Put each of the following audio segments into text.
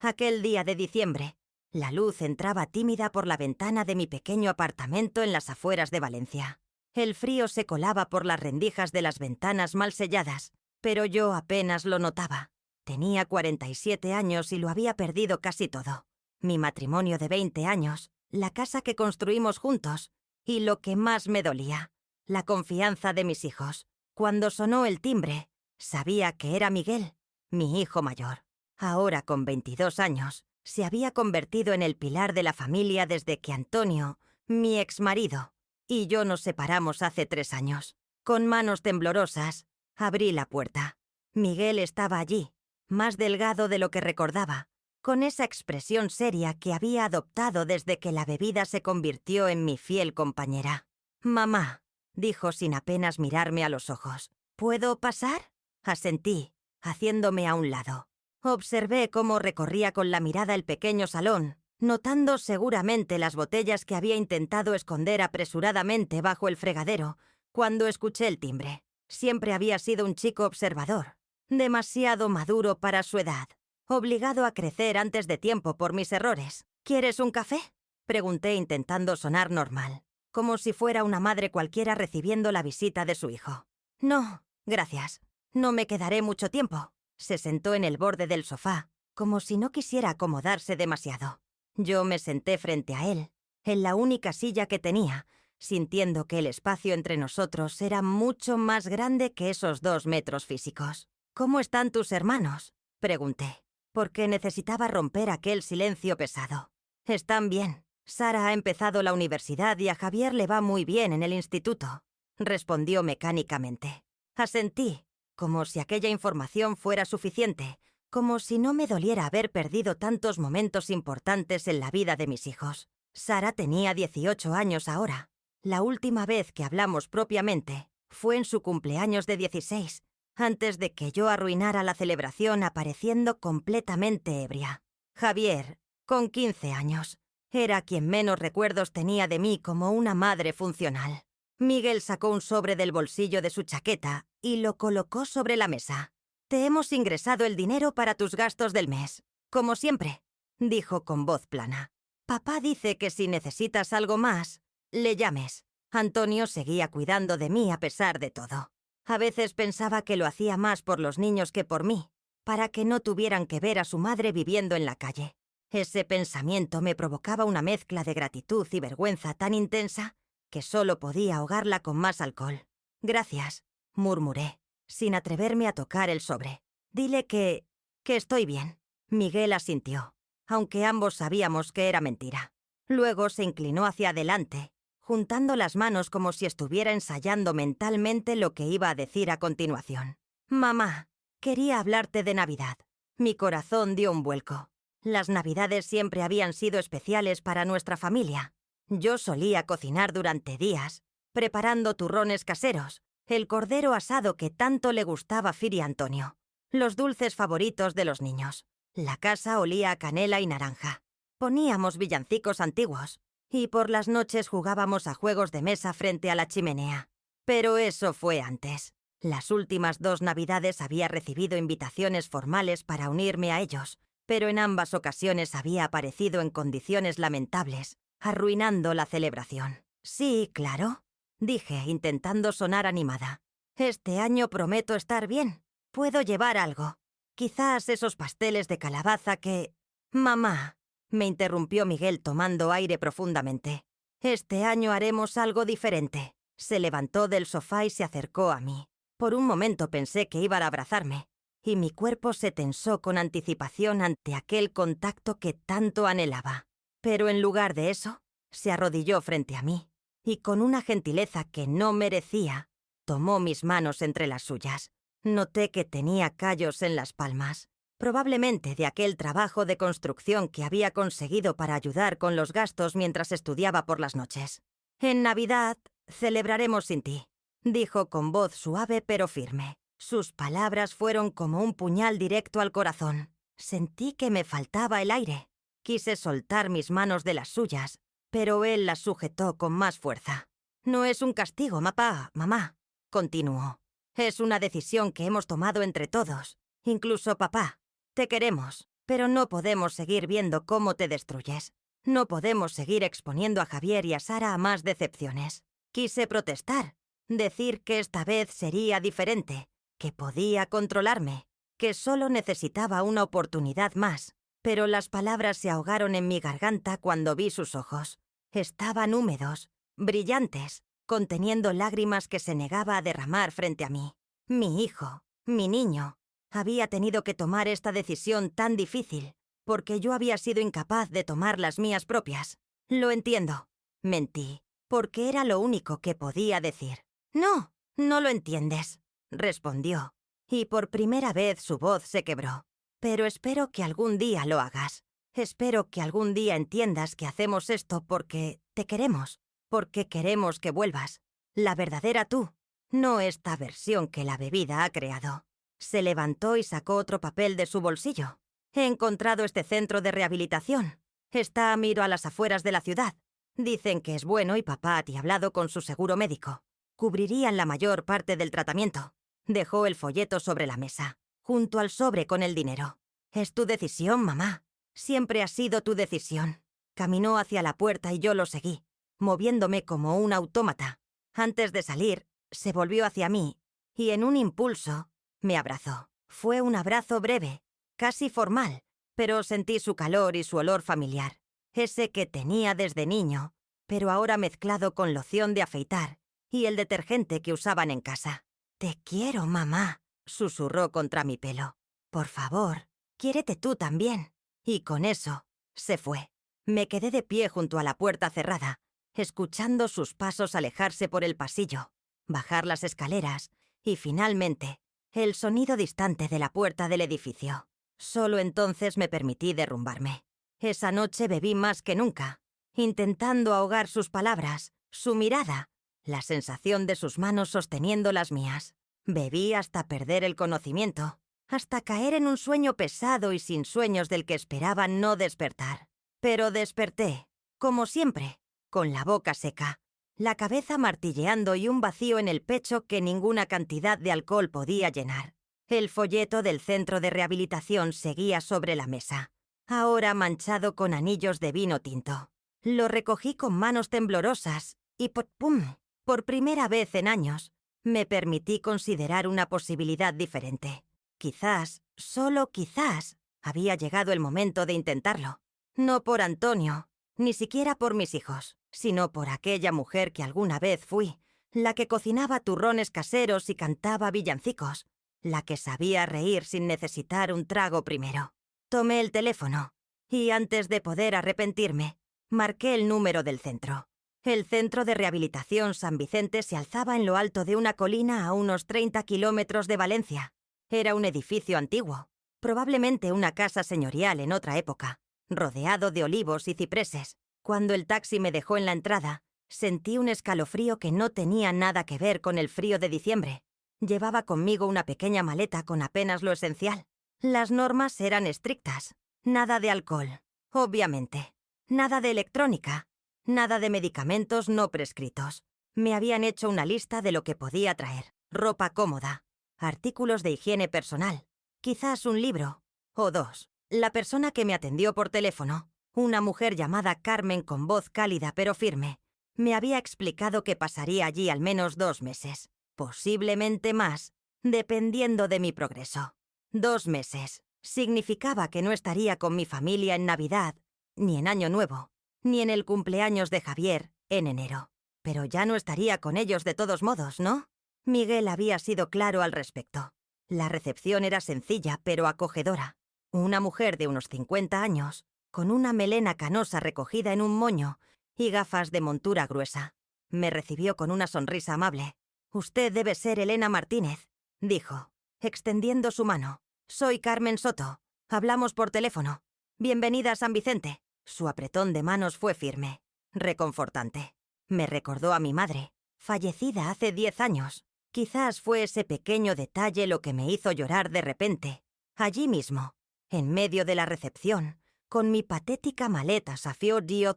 Aquel día de diciembre, la luz entraba tímida por la ventana de mi pequeño apartamento en las afueras de Valencia. El frío se colaba por las rendijas de las ventanas mal selladas, pero yo apenas lo notaba. Tenía 47 años y lo había perdido casi todo. Mi matrimonio de 20 años, la casa que construimos juntos, y lo que más me dolía, la confianza de mis hijos. Cuando sonó el timbre, sabía que era Miguel, mi hijo mayor. Ahora con 22 años, se había convertido en el pilar de la familia desde que Antonio, mi exmarido, y yo nos separamos hace 3 años. Con manos temblorosas, abrí la puerta. Miguel estaba allí, más delgado de lo que recordaba, con esa expresión seria que había adoptado desde que la bebida se convirtió en mi fiel compañera. «Mamá», dijo sin apenas mirarme a los ojos. «¿Puedo pasar?». Asentí, haciéndome a un lado. Observé cómo recorría con la mirada el pequeño salón, notando seguramente las botellas que había intentado esconder apresuradamente bajo el fregadero cuando escuché el timbre. Siempre había sido un chico observador, demasiado maduro para su edad, obligado a crecer antes de tiempo por mis errores. «¿Quieres un café?», pregunté intentando sonar normal, como si fuera una madre cualquiera recibiendo la visita de su hijo. «No, gracias. No me quedaré mucho tiempo». Se sentó en el borde del sofá, como si no quisiera acomodarse demasiado. Yo me senté frente a él, en la única silla que tenía, sintiendo que el espacio entre nosotros era mucho más grande que esos 2 metros físicos. «¿Cómo están tus hermanos?», pregunté, porque necesitaba romper aquel silencio pesado. «Están bien. Sara ha empezado la universidad y a Javier le va muy bien en el instituto», respondió mecánicamente. Asentí, como si aquella información fuera suficiente, como si no me doliera haber perdido tantos momentos importantes en la vida de mis hijos. Sara tenía 18 años ahora. La última vez que hablamos propiamente fue en su cumpleaños de 16, antes de que yo arruinara la celebración apareciendo completamente ebria. Javier, con 15 años, era quien menos recuerdos tenía de mí como una madre funcional. Miguel sacó un sobre del bolsillo de su chaqueta y lo colocó sobre la mesa. «Te hemos ingresado el dinero para tus gastos del mes, como siempre», dijo con voz plana. «Papá dice que si necesitas algo más, le llames». Antonio seguía cuidando de mí a pesar de todo. A veces pensaba que lo hacía más por los niños que por mí, para que no tuvieran que ver a su madre viviendo en la calle. Ese pensamiento me provocaba una mezcla de gratitud y vergüenza tan intensa que solo podía ahogarla con más alcohol. «Gracias», murmuré, sin atreverme a tocar el sobre. «Dile que estoy bien». Miguel asintió, aunque ambos sabíamos que era mentira. Luego se inclinó hacia adelante, juntando las manos como si estuviera ensayando mentalmente lo que iba a decir a continuación. «Mamá, quería hablarte de Navidad». Mi corazón dio un vuelco. Las Navidades siempre habían sido especiales para nuestra familia. Yo solía cocinar durante días, preparando turrones caseros, el cordero asado que tanto le gustaba a Fir y Antonio, los dulces favoritos de los niños. La casa olía a canela y naranja. Poníamos villancicos antiguos y por las noches jugábamos a juegos de mesa frente a la chimenea. Pero eso fue antes. Las últimas 2 Navidades había recibido invitaciones formales para unirme a ellos, pero en ambas ocasiones había aparecido en condiciones lamentables, arruinando la celebración. «Sí, claro», dije, intentando sonar animada. «Este año prometo estar bien. Puedo llevar algo. Quizás esos pasteles de calabaza que...». «Mamá», me interrumpió Miguel tomando aire profundamente. «Este año haremos algo diferente». Se levantó del sofá y se acercó a mí. Por un momento pensé que iba a abrazarme, y mi cuerpo se tensó con anticipación ante aquel contacto que tanto anhelaba. Pero en lugar de eso, se arrodilló frente a mí, y con una gentileza que no merecía, tomó mis manos entre las suyas. Noté que tenía callos en las palmas, probablemente de aquel trabajo de construcción que había conseguido para ayudar con los gastos mientras estudiaba por las noches. «En Navidad celebraremos sin ti», dijo con voz suave pero firme. Sus palabras fueron como un puñal directo al corazón. Sentí que me faltaba el aire. Quise soltar mis manos de las suyas, pero él las sujetó con más fuerza. «No es un castigo, mamá», continuó. «Es una decisión que hemos tomado entre todos, incluso papá. Te queremos». Pero no podemos seguir viendo cómo te destruyes. No podemos seguir exponiendo a Javier y a Sara a más decepciones. Quise protestar, decir que esta vez sería diferente, que podía controlarme, que solo necesitaba una oportunidad más. Pero las palabras se ahogaron en mi garganta cuando vi sus ojos. Estaban húmedos, brillantes, conteniendo lágrimas que se negaba a derramar frente a mí. Mi hijo, mi niño, había tenido que tomar esta decisión tan difícil, porque yo había sido incapaz de tomar las mías propias. Lo entiendo. Mentí, porque era lo único que podía decir. No, no lo entiendes, respondió, y por primera vez su voz se quebró. Pero espero que algún día lo hagas. Espero que algún día entiendas que hacemos esto porque te queremos, porque queremos que vuelvas. La verdadera tú, no esta versión que la bebida ha creado. Se levantó y sacó otro papel de su bolsillo. He encontrado este centro de rehabilitación. Está a miro a las afueras de la ciudad. Dicen que es bueno y papá te ha hablado con su seguro médico. Cubrirían la mayor parte del tratamiento. Dejó el folleto sobre la mesa, junto al sobre con el dinero. Es tu decisión, mamá. Siempre ha sido tu decisión. Caminó hacia la puerta y yo lo seguí, moviéndome como un autómata. Antes de salir, se volvió hacia mí y en un impulso me abrazó. Fue un abrazo breve, casi formal, pero sentí su calor y su olor familiar, ese que tenía desde niño, pero ahora mezclado con loción de afeitar y el detergente que usaban en casa. «Te quiero, mamá», susurró contra mi pelo. «Por favor, quiérete tú también». Y con eso, se fue. Me quedé de pie junto a la puerta cerrada, escuchando sus pasos alejarse por el pasillo, bajar las escaleras y, finalmente, el sonido distante de la puerta del edificio. Solo entonces me permití derrumbarme. Esa noche bebí más que nunca, intentando ahogar sus palabras, su mirada, la sensación de sus manos sosteniendo las mías. Bebí hasta perder el conocimiento, hasta caer en un sueño pesado y sin sueños del que esperaba no despertar. Pero desperté, como siempre, con la boca seca, la cabeza martilleando y un vacío en el pecho que ninguna cantidad de alcohol podía llenar. El folleto del centro de rehabilitación seguía sobre la mesa, ahora manchado con anillos de vino tinto. Lo recogí con manos temblorosas y ¡pum! Por primera vez en años, me permití considerar una posibilidad diferente. Quizás, solo quizás, había llegado el momento de intentarlo. No por Antonio, ni siquiera por mis hijos, sino por aquella mujer que alguna vez fui, la que cocinaba turrones caseros y cantaba villancicos, la que sabía reír sin necesitar un trago primero. Tomé el teléfono y, antes de poder arrepentirme, marqué el número del centro. El Centro de Rehabilitación San Vicente se alzaba en lo alto de una colina a unos 30 kilómetros de Valencia. Era un edificio antiguo, probablemente una casa señorial en otra época, rodeado de olivos y cipreses. Cuando el taxi me dejó en la entrada, sentí un escalofrío que no tenía nada que ver con el frío de diciembre. Llevaba conmigo una pequeña maleta con apenas lo esencial. Las normas eran estrictas. Nada de alcohol, obviamente. Nada de electrónica. Nada de medicamentos no prescritos. Me habían hecho una lista de lo que podía traer. Ropa cómoda, artículos de higiene personal, quizás un libro, o dos. La persona que me atendió por teléfono, una mujer llamada Carmen con voz cálida pero firme, me había explicado que pasaría allí al menos 2 meses, posiblemente más, dependiendo de mi progreso. 2 meses. Significaba que no estaría con mi familia en Navidad, ni en Año Nuevo, ni en el cumpleaños de Javier, en enero. Pero ya no estaría con ellos de todos modos, ¿no? Miguel había sido claro al respecto. La recepción era sencilla pero acogedora. Una mujer de unos 50 años, con una melena canosa recogida en un moño y gafas de montura gruesa. Me recibió con una sonrisa amable. «Usted debe ser Elena Martínez», dijo, extendiendo su mano. «Soy Carmen Soto. Hablamos por teléfono. Bienvenida a San Vicente». Su apretón de manos fue firme, reconfortante. Me recordó a mi madre, fallecida hace 10 años. Quizás fue ese pequeño detalle lo que me hizo llorar de repente, allí mismo, en medio de la recepción, con mi patética maleta safió-dio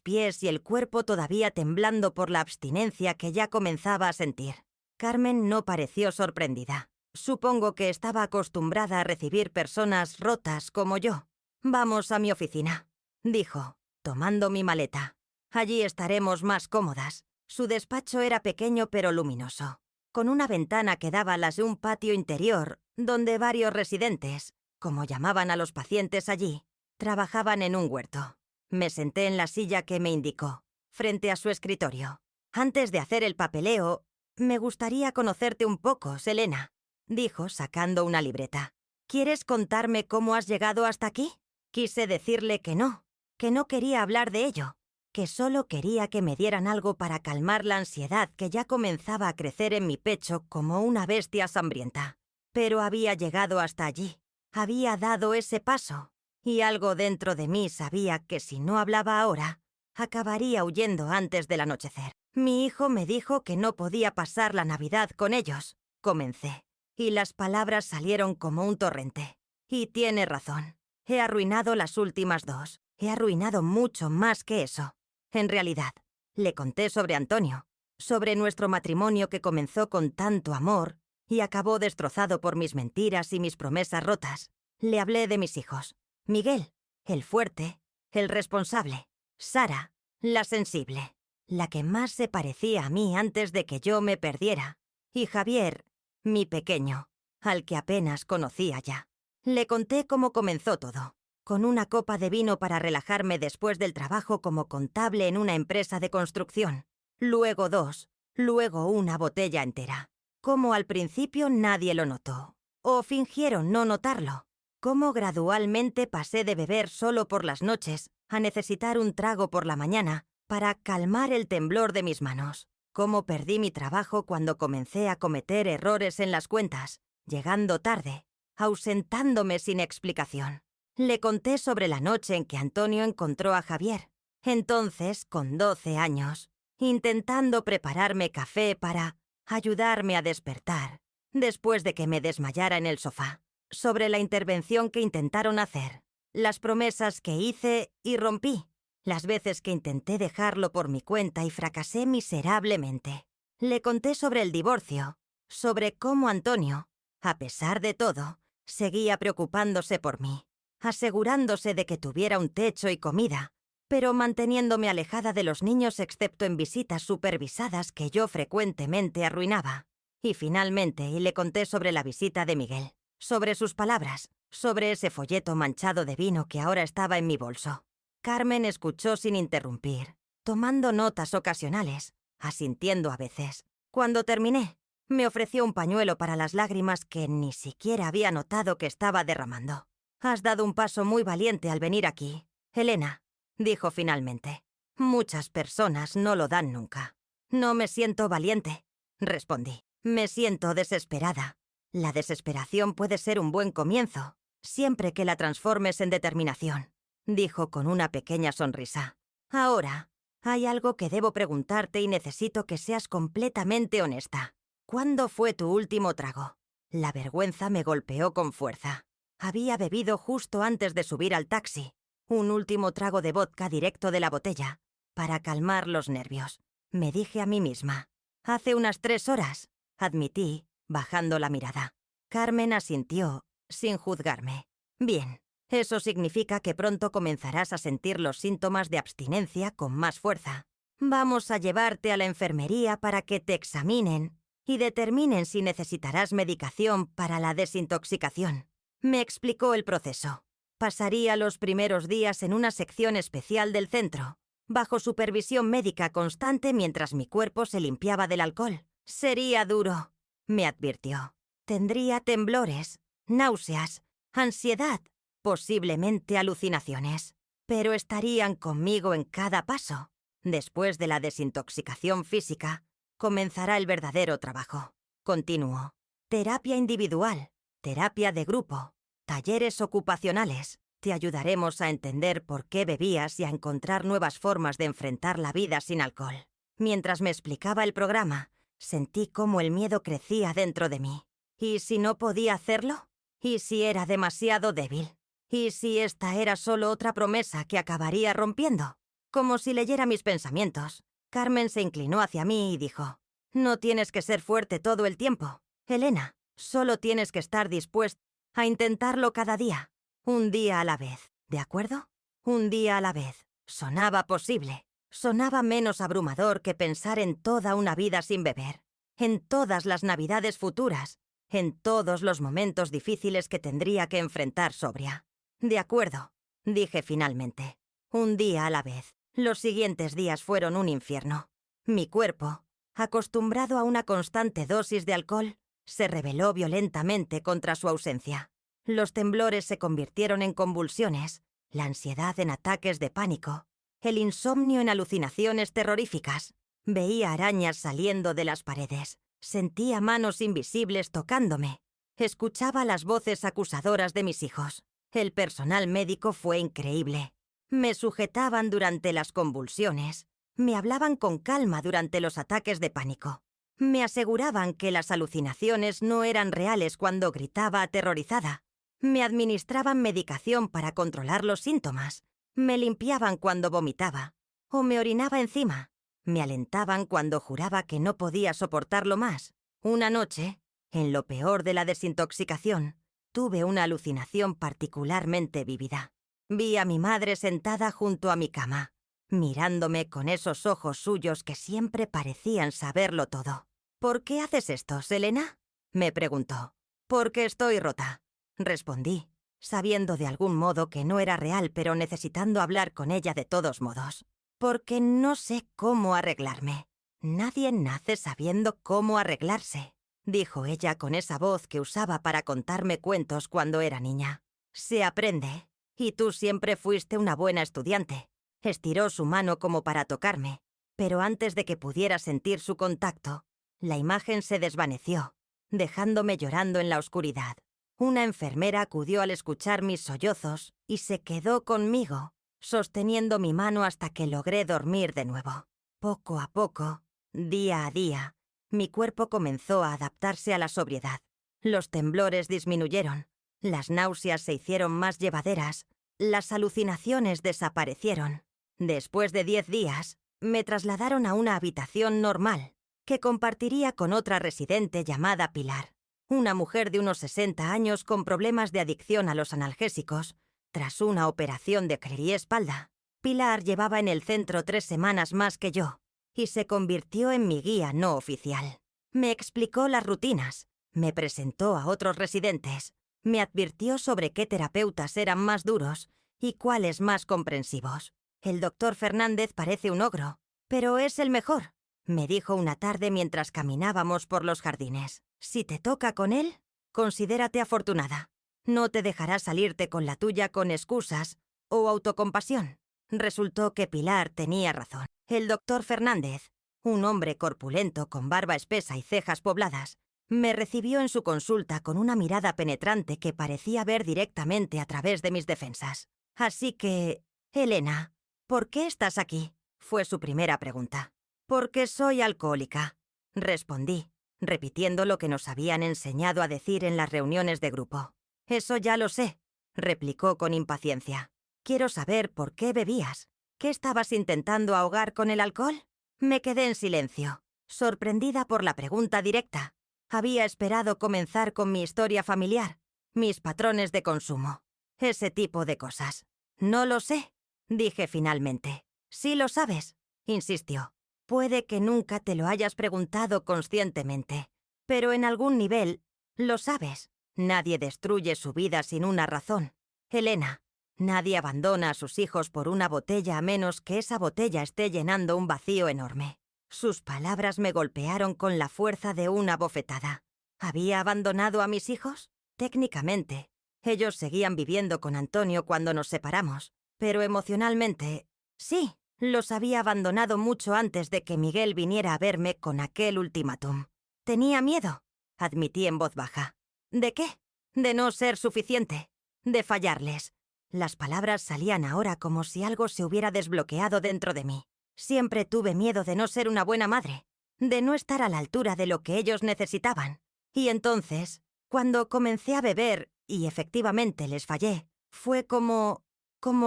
pies y el cuerpo todavía temblando por la abstinencia que ya comenzaba a sentir. Carmen no pareció sorprendida. Supongo que estaba acostumbrada a recibir personas rotas como yo. Vamos a mi oficina, dijo, tomando mi maleta. Allí estaremos más cómodas. Su despacho era pequeño pero luminoso, con una ventana que daba a las de un patio interior donde varios residentes, como llamaban a los pacientes allí, trabajaban en un huerto. Me senté en la silla que me indicó, frente a su escritorio. Antes de hacer el papeleo, me gustaría conocerte un poco, Selena, dijo sacando una libreta. ¿Quieres contarme cómo has llegado hasta aquí? Quise decirle que no quería hablar de ello, que solo quería que me dieran algo para calmar la ansiedad que ya comenzaba a crecer en mi pecho como una bestia hambrienta. Pero había llegado hasta allí, había dado ese paso, y algo dentro de mí sabía que si no hablaba ahora, acabaría huyendo antes del anochecer. Mi hijo me dijo que no podía pasar la Navidad con ellos, comencé, y las palabras salieron como un torrente. Y tiene razón, he arruinado las últimas dos, he arruinado mucho más que eso. En realidad, le conté sobre Antonio, sobre nuestro matrimonio que comenzó con tanto amor y acabó destrozado por mis mentiras y mis promesas rotas. Le hablé de mis hijos. Miguel, el fuerte, el responsable. Sara, la sensible, la que más se parecía a mí antes de que yo me perdiera. Y Javier, mi pequeño, al que apenas conocía ya. Le conté cómo comenzó todo, con una copa de vino para relajarme después del trabajo como contable en una empresa de construcción. Luego dos, luego una botella entera. Cómo al principio nadie lo notó, o fingieron no notarlo. Cómo gradualmente pasé de beber solo por las noches a necesitar un trago por la mañana para calmar el temblor de mis manos. Cómo perdí mi trabajo cuando comencé a cometer errores en las cuentas, llegando tarde, ausentándome sin explicación. Le conté sobre la noche en que Antonio encontró a Javier, entonces con 12 años, intentando prepararme café para ayudarme a despertar, después de que me desmayara en el sofá. Sobre la intervención que intentaron hacer, las promesas que hice y rompí, las veces que intenté dejarlo por mi cuenta y fracasé miserablemente. Le conté sobre el divorcio, sobre cómo Antonio, a pesar de todo, seguía preocupándose por mí, asegurándose de que tuviera un techo y comida, pero manteniéndome alejada de los niños excepto en visitas supervisadas que yo frecuentemente arruinaba. Y finalmente le conté sobre la visita de Miguel, sobre sus palabras, sobre ese folleto manchado de vino que ahora estaba en mi bolso. Carmen escuchó sin interrumpir, tomando notas ocasionales, asintiendo a veces. Cuando terminé, me ofreció un pañuelo para las lágrimas que ni siquiera había notado que estaba derramando. Has dado un paso muy valiente al venir aquí, Elena, dijo finalmente. Muchas personas no lo dan nunca. No me siento valiente, respondí. Me siento desesperada. La desesperación puede ser un buen comienzo, siempre que la transformes en determinación, dijo con una pequeña sonrisa. Ahora, hay algo que debo preguntarte y necesito que seas completamente honesta. ¿Cuándo fue tu último trago? La vergüenza me golpeó con fuerza. Había bebido justo antes de subir al taxi, un último trago de vodka directo de la botella, para calmar los nervios. Me dije a mí misma. Hace unas 3 horas, admití, bajando la mirada. Carmen asintió, sin juzgarme. Bien, eso significa que pronto comenzarás a sentir los síntomas de abstinencia con más fuerza. Vamos a llevarte a la enfermería para que te examinen y determinen si necesitarás medicación para la desintoxicación. Me explicó el proceso. Pasaría los primeros días en una sección especial del centro, bajo supervisión médica constante mientras mi cuerpo se limpiaba del alcohol. Sería duro, me advirtió. Tendría temblores, náuseas, ansiedad, posiblemente alucinaciones, pero estarían conmigo en cada paso. Después de la desintoxicación física, comenzará el verdadero trabajo. Continuó. Terapia individual, terapia de grupo, talleres ocupacionales. Te ayudaremos a entender por qué bebías y a encontrar nuevas formas de enfrentar la vida sin alcohol. Mientras me explicaba el programa, sentí cómo el miedo crecía dentro de mí. ¿Y si no podía hacerlo? ¿Y si era demasiado débil? ¿Y si esta era solo otra promesa que acabaría rompiendo? Como si leyera mis pensamientos, Carmen se inclinó hacia mí y dijo: «No tienes que ser fuerte todo el tiempo, Elena. Solo tienes que estar dispuesto a intentarlo cada día, un día a la vez, ¿de acuerdo? Un día a la vez. Sonaba posible. Sonaba menos abrumador que pensar en toda una vida sin beber, en todas las navidades futuras, en todos los momentos difíciles que tendría que enfrentar sobria. De acuerdo, dije finalmente. Un día a la vez. Los siguientes días fueron un infierno. Mi cuerpo, acostumbrado a una constante dosis de alcohol, se rebeló violentamente contra su ausencia. Los temblores se convirtieron en convulsiones, la ansiedad en ataques de pánico, el insomnio en alucinaciones terroríficas. Veía arañas saliendo de las paredes, sentía manos invisibles tocándome, escuchaba las voces acusadoras de mis hijos. El personal médico fue increíble. Me sujetaban durante las convulsiones, me hablaban con calma durante los ataques de pánico. Me aseguraban que las alucinaciones no eran reales cuando gritaba aterrorizada. Me administraban medicación para controlar los síntomas. Me limpiaban cuando vomitaba o me orinaba encima. Me alentaban cuando juraba que no podía soportarlo más. Una noche, en lo peor de la desintoxicación, tuve una alucinación particularmente vívida. Vi a mi madre sentada junto a mi cama, mirándome con esos ojos suyos que siempre parecían saberlo todo. ¿Por qué haces esto, Selena?, me preguntó. Porque estoy rota, respondí, sabiendo de algún modo que no era real, pero necesitando hablar con ella de todos modos. Porque no sé cómo arreglarme. Nadie nace sabiendo cómo arreglarse, dijo ella con esa voz que usaba para contarme cuentos cuando era niña. Se aprende, y tú siempre fuiste una buena estudiante. Estiró su mano como para tocarme, pero antes de que pudiera sentir su contacto, la imagen se desvaneció, dejándome llorando en la oscuridad. Una enfermera acudió al escuchar mis sollozos y se quedó conmigo, sosteniendo mi mano hasta que logré dormir de nuevo. Poco a poco, día a día, mi cuerpo comenzó a adaptarse a la sobriedad. Los temblores disminuyeron, las náuseas se hicieron más llevaderas, las alucinaciones desaparecieron. Después de 10 días, me trasladaron a una habitación normal, que compartiría con otra residente llamada Pilar, una mujer de unos 60 años con problemas de adicción a los analgésicos. Tras una operación de clítoris y espalda, Pilar llevaba en el centro 3 semanas más que yo, y se convirtió en mi guía no oficial. Me explicó las rutinas, me presentó a otros residentes, me advirtió sobre qué terapeutas eran más duros y cuáles más comprensivos. El doctor Fernández parece un ogro, pero es el mejor, me dijo una tarde mientras caminábamos por los jardines. Si te toca con él, considérate afortunada. No te dejará salirte con la tuya con excusas o autocompasión. Resultó que Pilar tenía razón. El doctor Fernández, un hombre corpulento con barba espesa y cejas pobladas, me recibió en su consulta con una mirada penetrante que parecía ver directamente a través de mis defensas. Así que, Elena, ¿por qué estás aquí?, fue su primera pregunta. Porque soy alcohólica, respondí, repitiendo lo que nos habían enseñado a decir en las reuniones de grupo. Eso ya lo sé, replicó con impaciencia. Quiero saber por qué bebías. ¿Qué estabas intentando ahogar con el alcohol? Me quedé en silencio, sorprendida por la pregunta directa. Había esperado comenzar con mi historia familiar, mis patrones de consumo, ese tipo de cosas. No lo sé, dije finalmente. Sí lo sabes, insistió. Puede que nunca te lo hayas preguntado conscientemente, pero en algún nivel lo sabes. Nadie destruye su vida sin una razón. Elena, nadie abandona a sus hijos por una botella a menos que esa botella esté llenando un vacío enorme. Sus palabras me golpearon con la fuerza de una bofetada. ¿Había abandonado a mis hijos? Técnicamente, ellos seguían viviendo con Antonio cuando nos separamos, pero emocionalmente, sí, los había abandonado mucho antes de que Miguel viniera a verme con aquel ultimátum. Tenía miedo, admití en voz baja. ¿De qué? De no ser suficiente, de fallarles. Las palabras salían ahora como si algo se hubiera desbloqueado dentro de mí. Siempre tuve miedo de no ser una buena madre, de no estar a la altura de lo que ellos necesitaban. Y entonces, cuando comencé a beber y efectivamente les fallé, fue como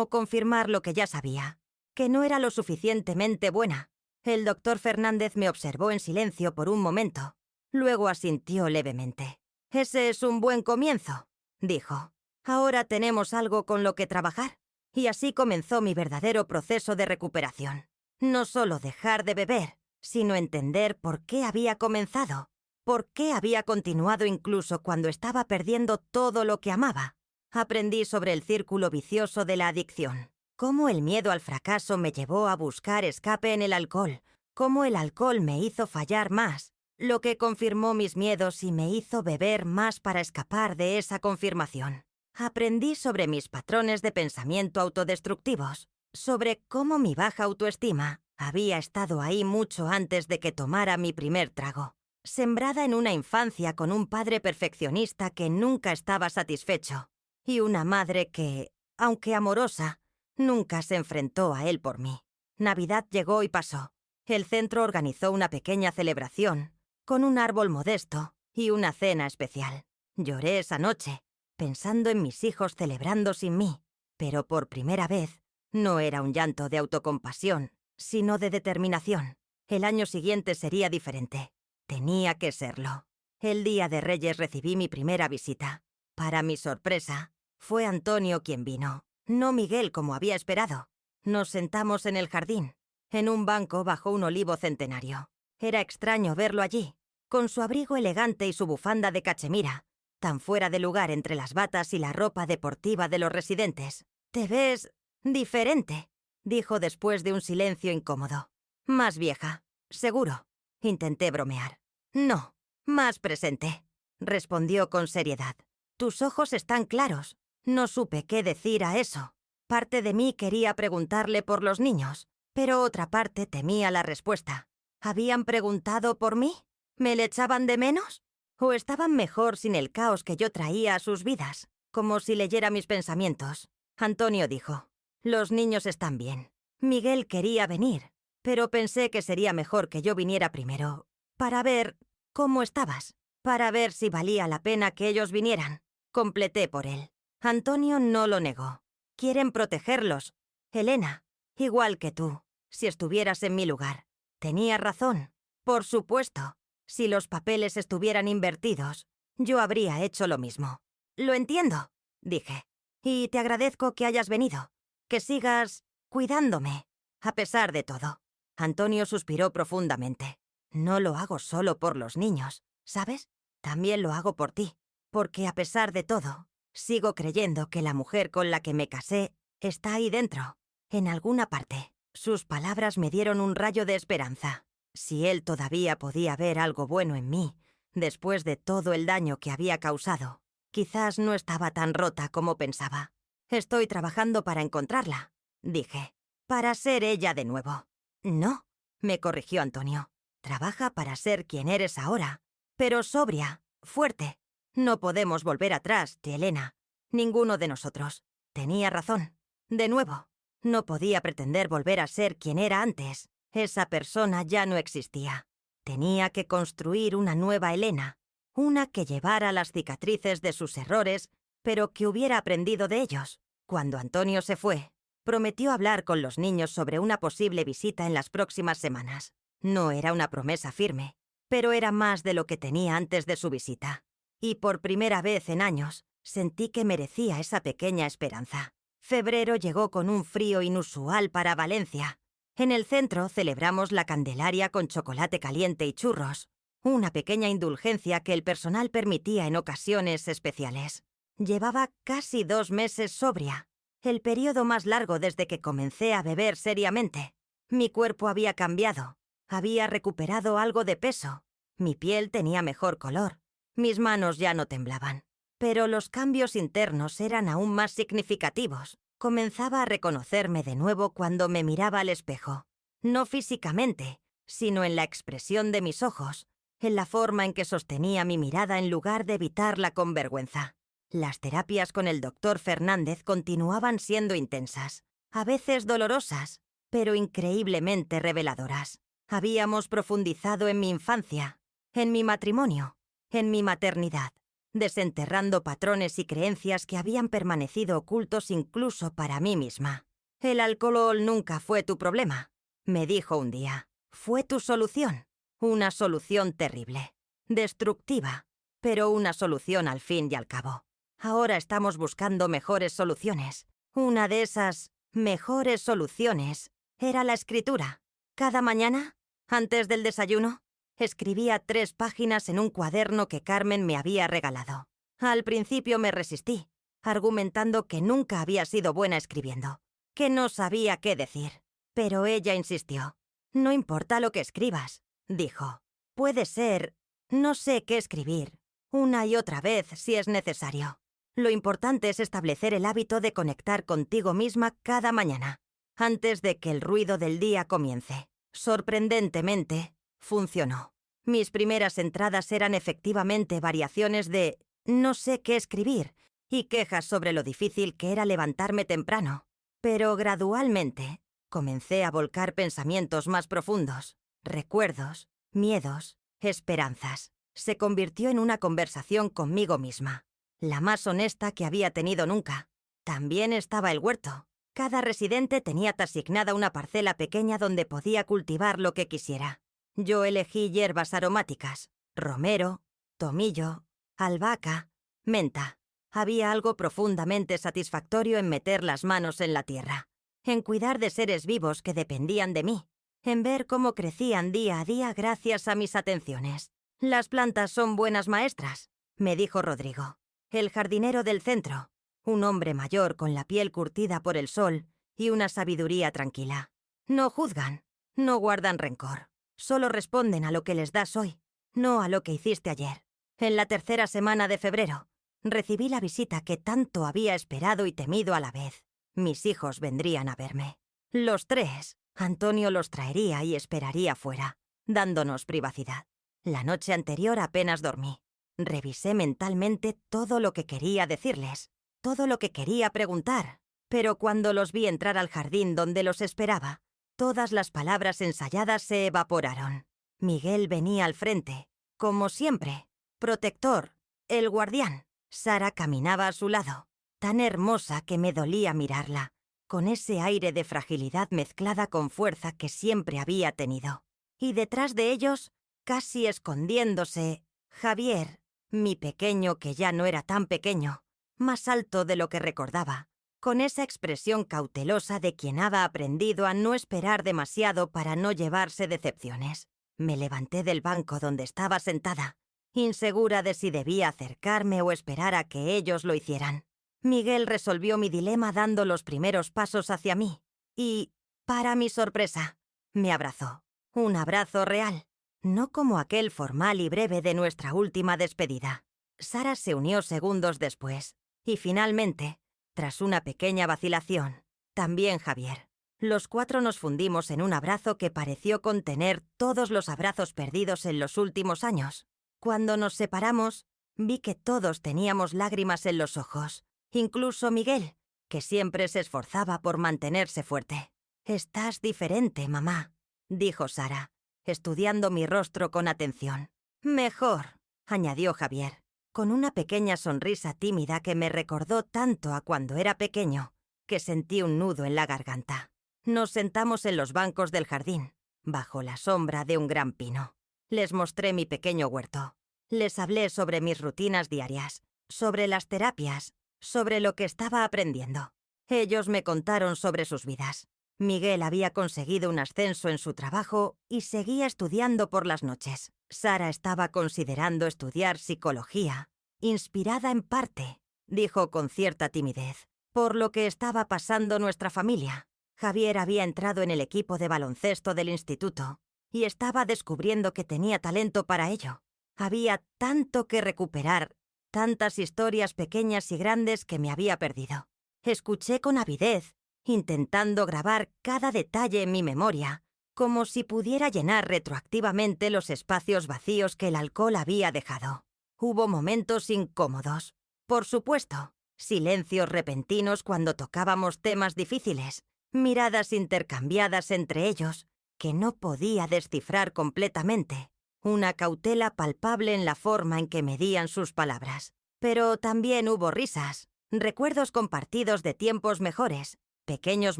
confirmar lo que ya sabía, que no era lo suficientemente buena. El doctor Fernández me observó en silencio por un momento. Luego asintió levemente. Ese es un buen comienzo, dijo. Ahora tenemos algo con lo que trabajar. Y así comenzó mi verdadero proceso de recuperación. No solo dejar de beber, sino entender por qué había comenzado, por qué había continuado incluso cuando estaba perdiendo todo lo que amaba. Aprendí sobre el círculo vicioso de la adicción, cómo el miedo al fracaso me llevó a buscar escape en el alcohol, cómo el alcohol me hizo fallar más, lo que confirmó mis miedos y me hizo beber más para escapar de esa confirmación. Aprendí sobre mis patrones de pensamiento autodestructivos, sobre cómo mi baja autoestima había estado ahí mucho antes de que tomara mi primer trago, sembrada en una infancia con un padre perfeccionista que nunca estaba satisfecho, y una madre que, aunque amorosa, nunca se enfrentó a él por mí. Navidad llegó y pasó. El centro organizó una pequeña celebración, con un árbol modesto y una cena especial. Lloré esa noche, pensando en mis hijos celebrando sin mí, pero por primera vez no era un llanto de autocompasión, sino de determinación. El año siguiente sería diferente. Tenía que serlo. El día de Reyes recibí mi primera visita. Para mi sorpresa, fue Antonio quien vino, no Miguel como había esperado. Nos sentamos en el jardín, en un banco bajo un olivo centenario. Era extraño verlo allí, con su abrigo elegante y su bufanda de cachemira, tan fuera de lugar entre las batas y la ropa deportiva de los residentes. «Te ves diferente», dijo después de un silencio incómodo. «Más vieja, seguro», intenté bromear. «No, más presente», respondió con seriedad. «Tus ojos están claros». No supe qué decir a eso. Parte de mí quería preguntarle por los niños, pero otra parte temía la respuesta. ¿Habían preguntado por mí? ¿Me le echaban de menos? ¿O estaban mejor sin el caos que yo traía a sus vidas? Como si leyera mis pensamientos. Antonio dijo: «Los niños están bien. Miguel quería venir, pero pensé que sería mejor que yo viniera primero, para ver cómo estabas, para ver si valía la pena que ellos vinieran». Completé por él. Antonio no lo negó. «Quieren protegerlos, Elena, igual que tú, si estuvieras en mi lugar». Tenía razón. Por supuesto. Si los papeles estuvieran invertidos, yo habría hecho lo mismo. «Lo entiendo», dije. «Y te agradezco que hayas venido, que sigas cuidándome, a pesar de todo». Antonio suspiró profundamente. «No lo hago solo por los niños, ¿sabes? También lo hago por ti, porque a pesar de todo, sigo creyendo que la mujer con la que me casé está ahí dentro, en alguna parte». Sus palabras me dieron un rayo de esperanza. Si él todavía podía ver algo bueno en mí, después de todo el daño que había causado, quizás no estaba tan rota como pensaba. «Estoy trabajando para encontrarla», dije, «para ser ella de nuevo». «No», me corrigió Antonio. «Trabaja para ser quien eres ahora, pero sobria, fuerte. No podemos volver atrás, Elena. Ninguno de nosotros». Tenía razón. De nuevo, no podía pretender volver a ser quien era antes. Esa persona ya no existía. Tenía que construir una nueva Elena, una que llevara las cicatrices de sus errores, pero que hubiera aprendido de ellos. Cuando Antonio se fue, prometió hablar con los niños sobre una posible visita en las próximas semanas. No era una promesa firme, pero era más de lo que tenía antes de su visita. Y por primera vez en años, sentí que merecía esa pequeña esperanza. Febrero llegó con un frío inusual para Valencia. En el centro celebramos la Candelaria con chocolate caliente y churros, una pequeña indulgencia que el personal permitía en ocasiones especiales. Llevaba casi 2 meses sobria, el periodo más largo desde que comencé a beber seriamente. Mi cuerpo había cambiado, había recuperado algo de peso, mi piel tenía mejor color, mis manos ya no temblaban. Pero los cambios internos eran aún más significativos. Comenzaba a reconocerme de nuevo cuando me miraba al espejo. No físicamente, sino en la expresión de mis ojos, en la forma en que sostenía mi mirada en lugar de evitarla con vergüenza. Las terapias con el doctor Fernández continuaban siendo intensas, a veces dolorosas, pero increíblemente reveladoras. Habíamos profundizado en mi infancia, en mi matrimonio, en mi maternidad, desenterrando patrones y creencias que habían permanecido ocultos incluso para mí misma. «El alcohol nunca fue tu problema», me dijo un día. «Fue tu solución. Una solución terrible, destructiva, pero una solución al fin y al cabo. Ahora estamos buscando mejores soluciones. Una de esas mejores soluciones era la escritura. Cada mañana, antes del desayuno, escribía 3 páginas en un cuaderno que Carmen me había regalado. Al principio me resistí, argumentando que nunca había sido buena escribiendo, que no sabía qué decir. Pero ella insistió. «No importa lo que escribas», dijo. «Puede ser, no sé qué escribir, una y otra vez si es necesario. Lo importante es establecer el hábito de conectar contigo misma cada mañana, antes de que el ruido del día comience». Sorprendentemente, funcionó. Mis primeras entradas eran efectivamente variaciones de «no sé qué escribir» y quejas sobre lo difícil que era levantarme temprano. Pero gradualmente comencé a volcar pensamientos más profundos, recuerdos, miedos, esperanzas. Se convirtió en una conversación conmigo misma, la más honesta que había tenido nunca. También estaba el huerto. Cada residente tenía asignada una parcela pequeña donde podía cultivar lo que quisiera. Yo elegí hierbas aromáticas, romero, tomillo, albahaca, menta. Había algo profundamente satisfactorio en meter las manos en la tierra, en cuidar de seres vivos que dependían de mí, en ver cómo crecían día a día gracias a mis atenciones. «Las plantas son buenas maestras», me dijo Rodrigo, el jardinero del centro, un hombre mayor con la piel curtida por el sol y una sabiduría tranquila. «No juzgan, no guardan rencor, solo responden a lo que les das hoy, no a lo que hiciste ayer». En la 3ª semana de febrero, recibí la visita que tanto había esperado y temido a la vez. Mis hijos vendrían a verme. Los 3. Antonio los traería y esperaría fuera, dándonos privacidad. La noche anterior apenas dormí. Revisé mentalmente todo lo que quería decirles, todo lo que quería preguntar, pero cuando los vi entrar al jardín donde los esperaba, todas las palabras ensayadas se evaporaron. Miguel venía al frente, como siempre, protector, el guardián. Sara caminaba a su lado, tan hermosa que me dolía mirarla, con ese aire de fragilidad mezclada con fuerza que siempre había tenido. Y detrás de ellos, casi escondiéndose, Javier, mi pequeño que ya no era tan pequeño, más alto de lo que recordaba, con esa expresión cautelosa de quien había aprendido a no esperar demasiado para no llevarse decepciones. Me levanté del banco donde estaba sentada, insegura de si debía acercarme o esperar a que ellos lo hicieran. Miguel resolvió mi dilema dando los primeros pasos hacia mí y, para mi sorpresa, me abrazó. Un abrazo real, no como aquel formal y breve de nuestra última despedida. Sara se unió segundos después y finalmente, tras una pequeña vacilación, también Javier. Los 4 nos fundimos en un abrazo que pareció contener todos los abrazos perdidos en los últimos años. Cuando nos separamos, vi que todos teníamos lágrimas en los ojos, incluso Miguel, que siempre se esforzaba por mantenerse fuerte. «Estás diferente, mamá», dijo Sara, estudiando mi rostro con atención. «Mejor», añadió Javier, con una pequeña sonrisa tímida que me recordó tanto a cuando era pequeño, que sentí un nudo en la garganta. Nos sentamos en los bancos del jardín, bajo la sombra de un gran pino. Les mostré mi pequeño huerto. Les hablé sobre mis rutinas diarias, sobre las terapias, sobre lo que estaba aprendiendo. Ellos me contaron sobre sus vidas. Miguel había conseguido un ascenso en su trabajo y seguía estudiando por las noches. Sara estaba considerando estudiar psicología, inspirada en parte, dijo con cierta timidez, por lo que estaba pasando nuestra familia. Javier había entrado en el equipo de baloncesto del instituto y estaba descubriendo que tenía talento para ello. Había tanto que recuperar, tantas historias pequeñas y grandes que me había perdido. Escuché con avidez, intentando grabar cada detalle en mi memoria, como si pudiera llenar retroactivamente los espacios vacíos que el alcohol había dejado. Hubo momentos incómodos, por supuesto, silencios repentinos cuando tocábamos temas difíciles, miradas intercambiadas entre ellos, que no podía descifrar completamente, una cautela palpable en la forma en que medían sus palabras. Pero también hubo risas, recuerdos compartidos de tiempos mejores, pequeños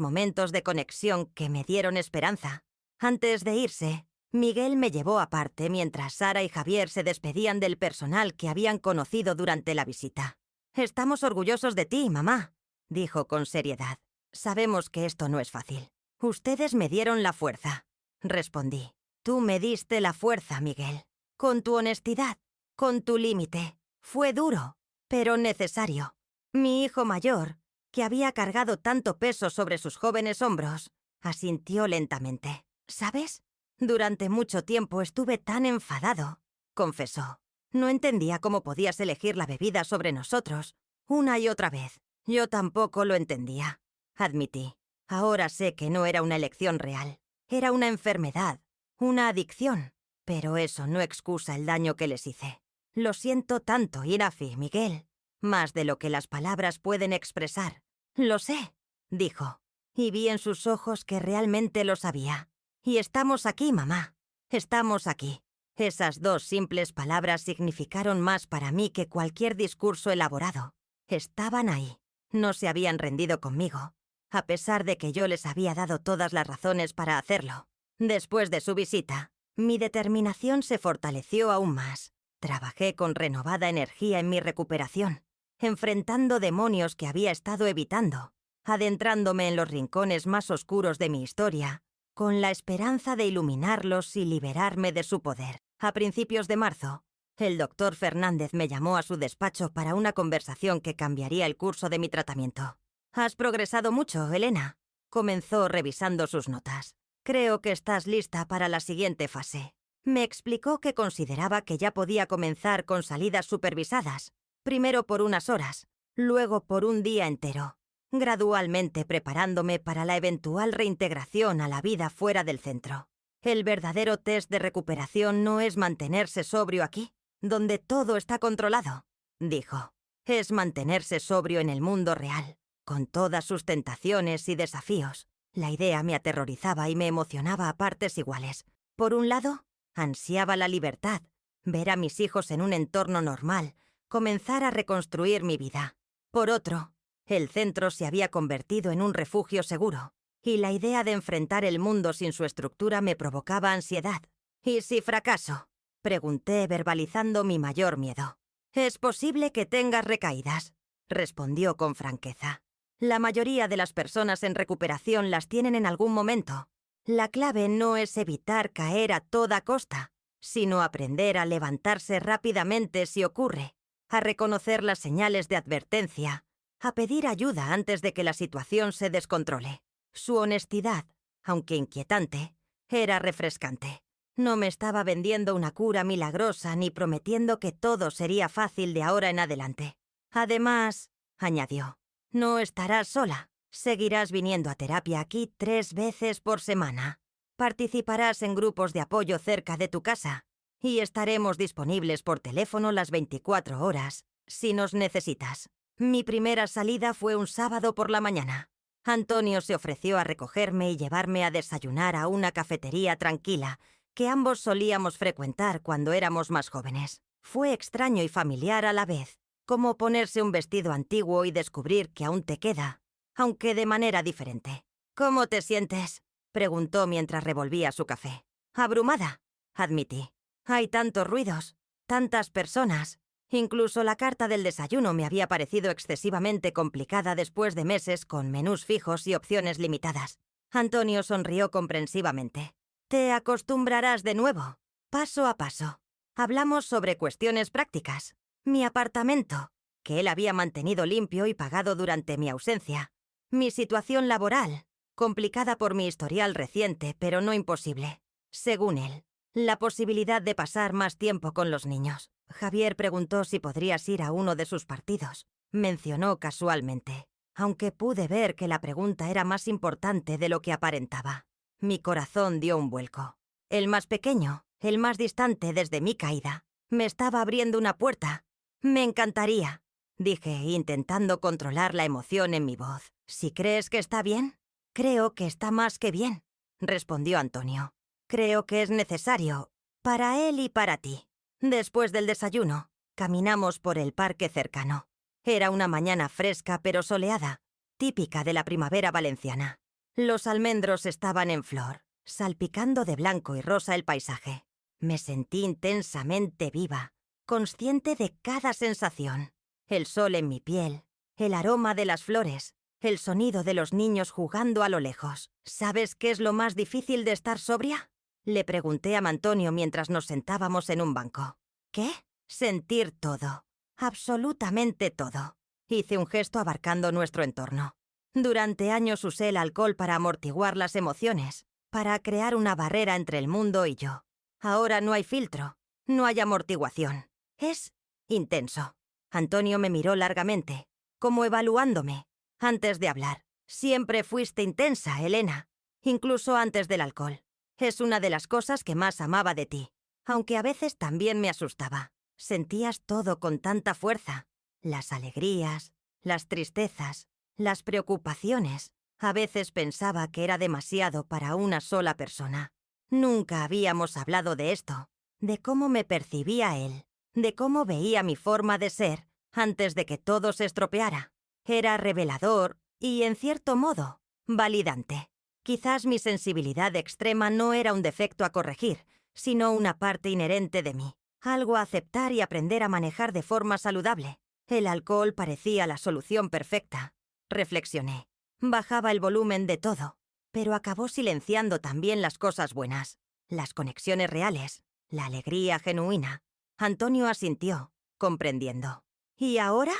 momentos de conexión que me dieron esperanza. Antes de irse, Miguel me llevó aparte mientras Sara y Javier se despedían del personal que habían conocido durante la visita. «Estamos orgullosos de ti, mamá», dijo con seriedad. «Sabemos que esto no es fácil. Ustedes me dieron la fuerza», respondí. «Tú me diste la fuerza, Miguel. Con tu honestidad, con tu límite. Fue duro, pero necesario». Mi hijo mayor, que había cargado tanto peso sobre sus jóvenes hombros, asintió lentamente. «¿Sabes? Durante mucho tiempo estuve tan enfadado», confesó. «No entendía cómo podías elegir la bebida sobre nosotros, una y otra vez. Yo tampoco lo entendía», admití. «Ahora sé que no era una elección real. Era una enfermedad, una adicción. Pero eso no excusa el daño que les hice. Lo siento tanto, Irafi, Miguel. Más de lo que las palabras pueden expresar. Lo sé», dijo. Y vi en sus ojos que realmente lo sabía. «Y estamos aquí, mamá. Estamos aquí». Esas dos simples palabras significaron más para mí que cualquier discurso elaborado. Estaban ahí. No se habían rendido conmigo, a pesar de que yo les había dado todas las razones para hacerlo. Después de su visita, mi determinación se fortaleció aún más. Trabajé con renovada energía en mi recuperación, enfrentando demonios que había estado evitando, adentrándome en los rincones más oscuros de mi historia, con la esperanza de iluminarlos y liberarme de su poder. A principios de marzo, el doctor Fernández me llamó a su despacho para una conversación que cambiaría el curso de mi tratamiento. «Has progresado mucho, Elena», comenzó revisando sus notas. «Creo que estás lista para la siguiente fase». Me explicó que consideraba que ya podía comenzar con salidas supervisadas, primero por unas horas, luego por un día entero, gradualmente preparándome para la eventual reintegración a la vida fuera del centro. «El verdadero test de recuperación no es mantenerse sobrio aquí, donde todo está controlado», dijo. «Es mantenerse sobrio en el mundo real, con todas sus tentaciones y desafíos». La idea me aterrorizaba y me emocionaba a partes iguales. Por un lado, ansiaba la libertad, ver a mis hijos en un entorno normal, comenzar a reconstruir mi vida. Por otro, el centro se había convertido en un refugio seguro, y la idea de enfrentar el mundo sin su estructura me provocaba ansiedad. «¿Y si fracaso?», pregunté, verbalizando mi mayor miedo. «Es posible que tengas recaídas», respondió con franqueza. «La mayoría de las personas en recuperación las tienen en algún momento. La clave no es evitar caer a toda costa, sino aprender a levantarse rápidamente si ocurre, a reconocer las señales de advertencia, a pedir ayuda antes de que la situación se descontrole». Su honestidad, aunque inquietante, era refrescante. No me estaba vendiendo una cura milagrosa ni prometiendo que todo sería fácil de ahora en adelante. «Además», añadió, «no estarás sola. Seguirás viniendo a terapia aquí 3 veces por semana. Participarás en grupos de apoyo cerca de tu casa y estaremos disponibles por teléfono las 24 horas, si nos necesitas». Mi primera salida fue un sábado por la mañana. Antonio se ofreció a recogerme y llevarme a desayunar a una cafetería tranquila que ambos solíamos frecuentar cuando éramos más jóvenes. Fue extraño y familiar a la vez, como ponerse un vestido antiguo y descubrir que aún te queda, aunque de manera diferente. «¿Cómo te sientes?», preguntó mientras revolvía su café. «Abrumada», admití. «Hay tantos ruidos, tantas personas». Incluso la carta del desayuno me había parecido excesivamente complicada después de meses con menús fijos y opciones limitadas. Antonio sonrió comprensivamente. «Te acostumbrarás de nuevo, paso a paso. Hablamos sobre cuestiones prácticas. Mi apartamento, que él había mantenido limpio y pagado durante mi ausencia. Mi situación laboral, complicada por mi historial reciente, pero no imposible. Según él, la posibilidad de pasar más tiempo con los niños. Javier preguntó si podrías ir a uno de sus partidos. Mencionó casualmente, aunque pude ver que la pregunta era más importante de lo que aparentaba. Mi corazón dio un vuelco. El más pequeño, el más distante desde mi caída, me estaba abriendo una puerta. «Me encantaría», dije, intentando controlar la emoción en mi voz. «¿Si crees que está bien?» «Creo que está más que bien», respondió Antonio. «Creo que es necesario, para él y para ti». Después del desayuno, caminamos por el parque cercano. Era una mañana fresca pero soleada, típica de la primavera valenciana. Los almendros estaban en flor, salpicando de blanco y rosa el paisaje. Me sentí intensamente viva, consciente de cada sensación. El sol en mi piel, el aroma de las flores, el sonido de los niños jugando a lo lejos. ¿Sabes qué es lo más difícil de estar sobria? Le pregunté a Antonio mientras nos sentábamos en un banco. ¿Qué? Sentir todo. Absolutamente todo. Hice un gesto abarcando nuestro entorno. Durante años usé el alcohol para amortiguar las emociones, para crear una barrera entre el mundo y yo. Ahora no hay filtro, no hay amortiguación. Es intenso. Antonio me miró largamente, como evaluándome. Antes de hablar, siempre fuiste intensa, Elena, incluso antes del alcohol. Es una de las cosas que más amaba de ti, aunque a veces también me asustaba. Sentías todo con tanta fuerza. Las alegrías, las tristezas, las preocupaciones. A veces pensaba que era demasiado para una sola persona. Nunca habíamos hablado de esto, de cómo me percibía él, de cómo veía mi forma de ser antes de que todo se estropeara. Era revelador y, en cierto modo, validante. Quizás mi sensibilidad extrema no era un defecto a corregir, sino una parte inherente de mí, algo a aceptar y aprender a manejar de forma saludable. El alcohol parecía la solución perfecta. Reflexioné. Bajaba el volumen de todo, pero acabó silenciando también las cosas buenas, las conexiones reales, la alegría genuina. Antonio asintió, comprendiendo. ¿Y ahora?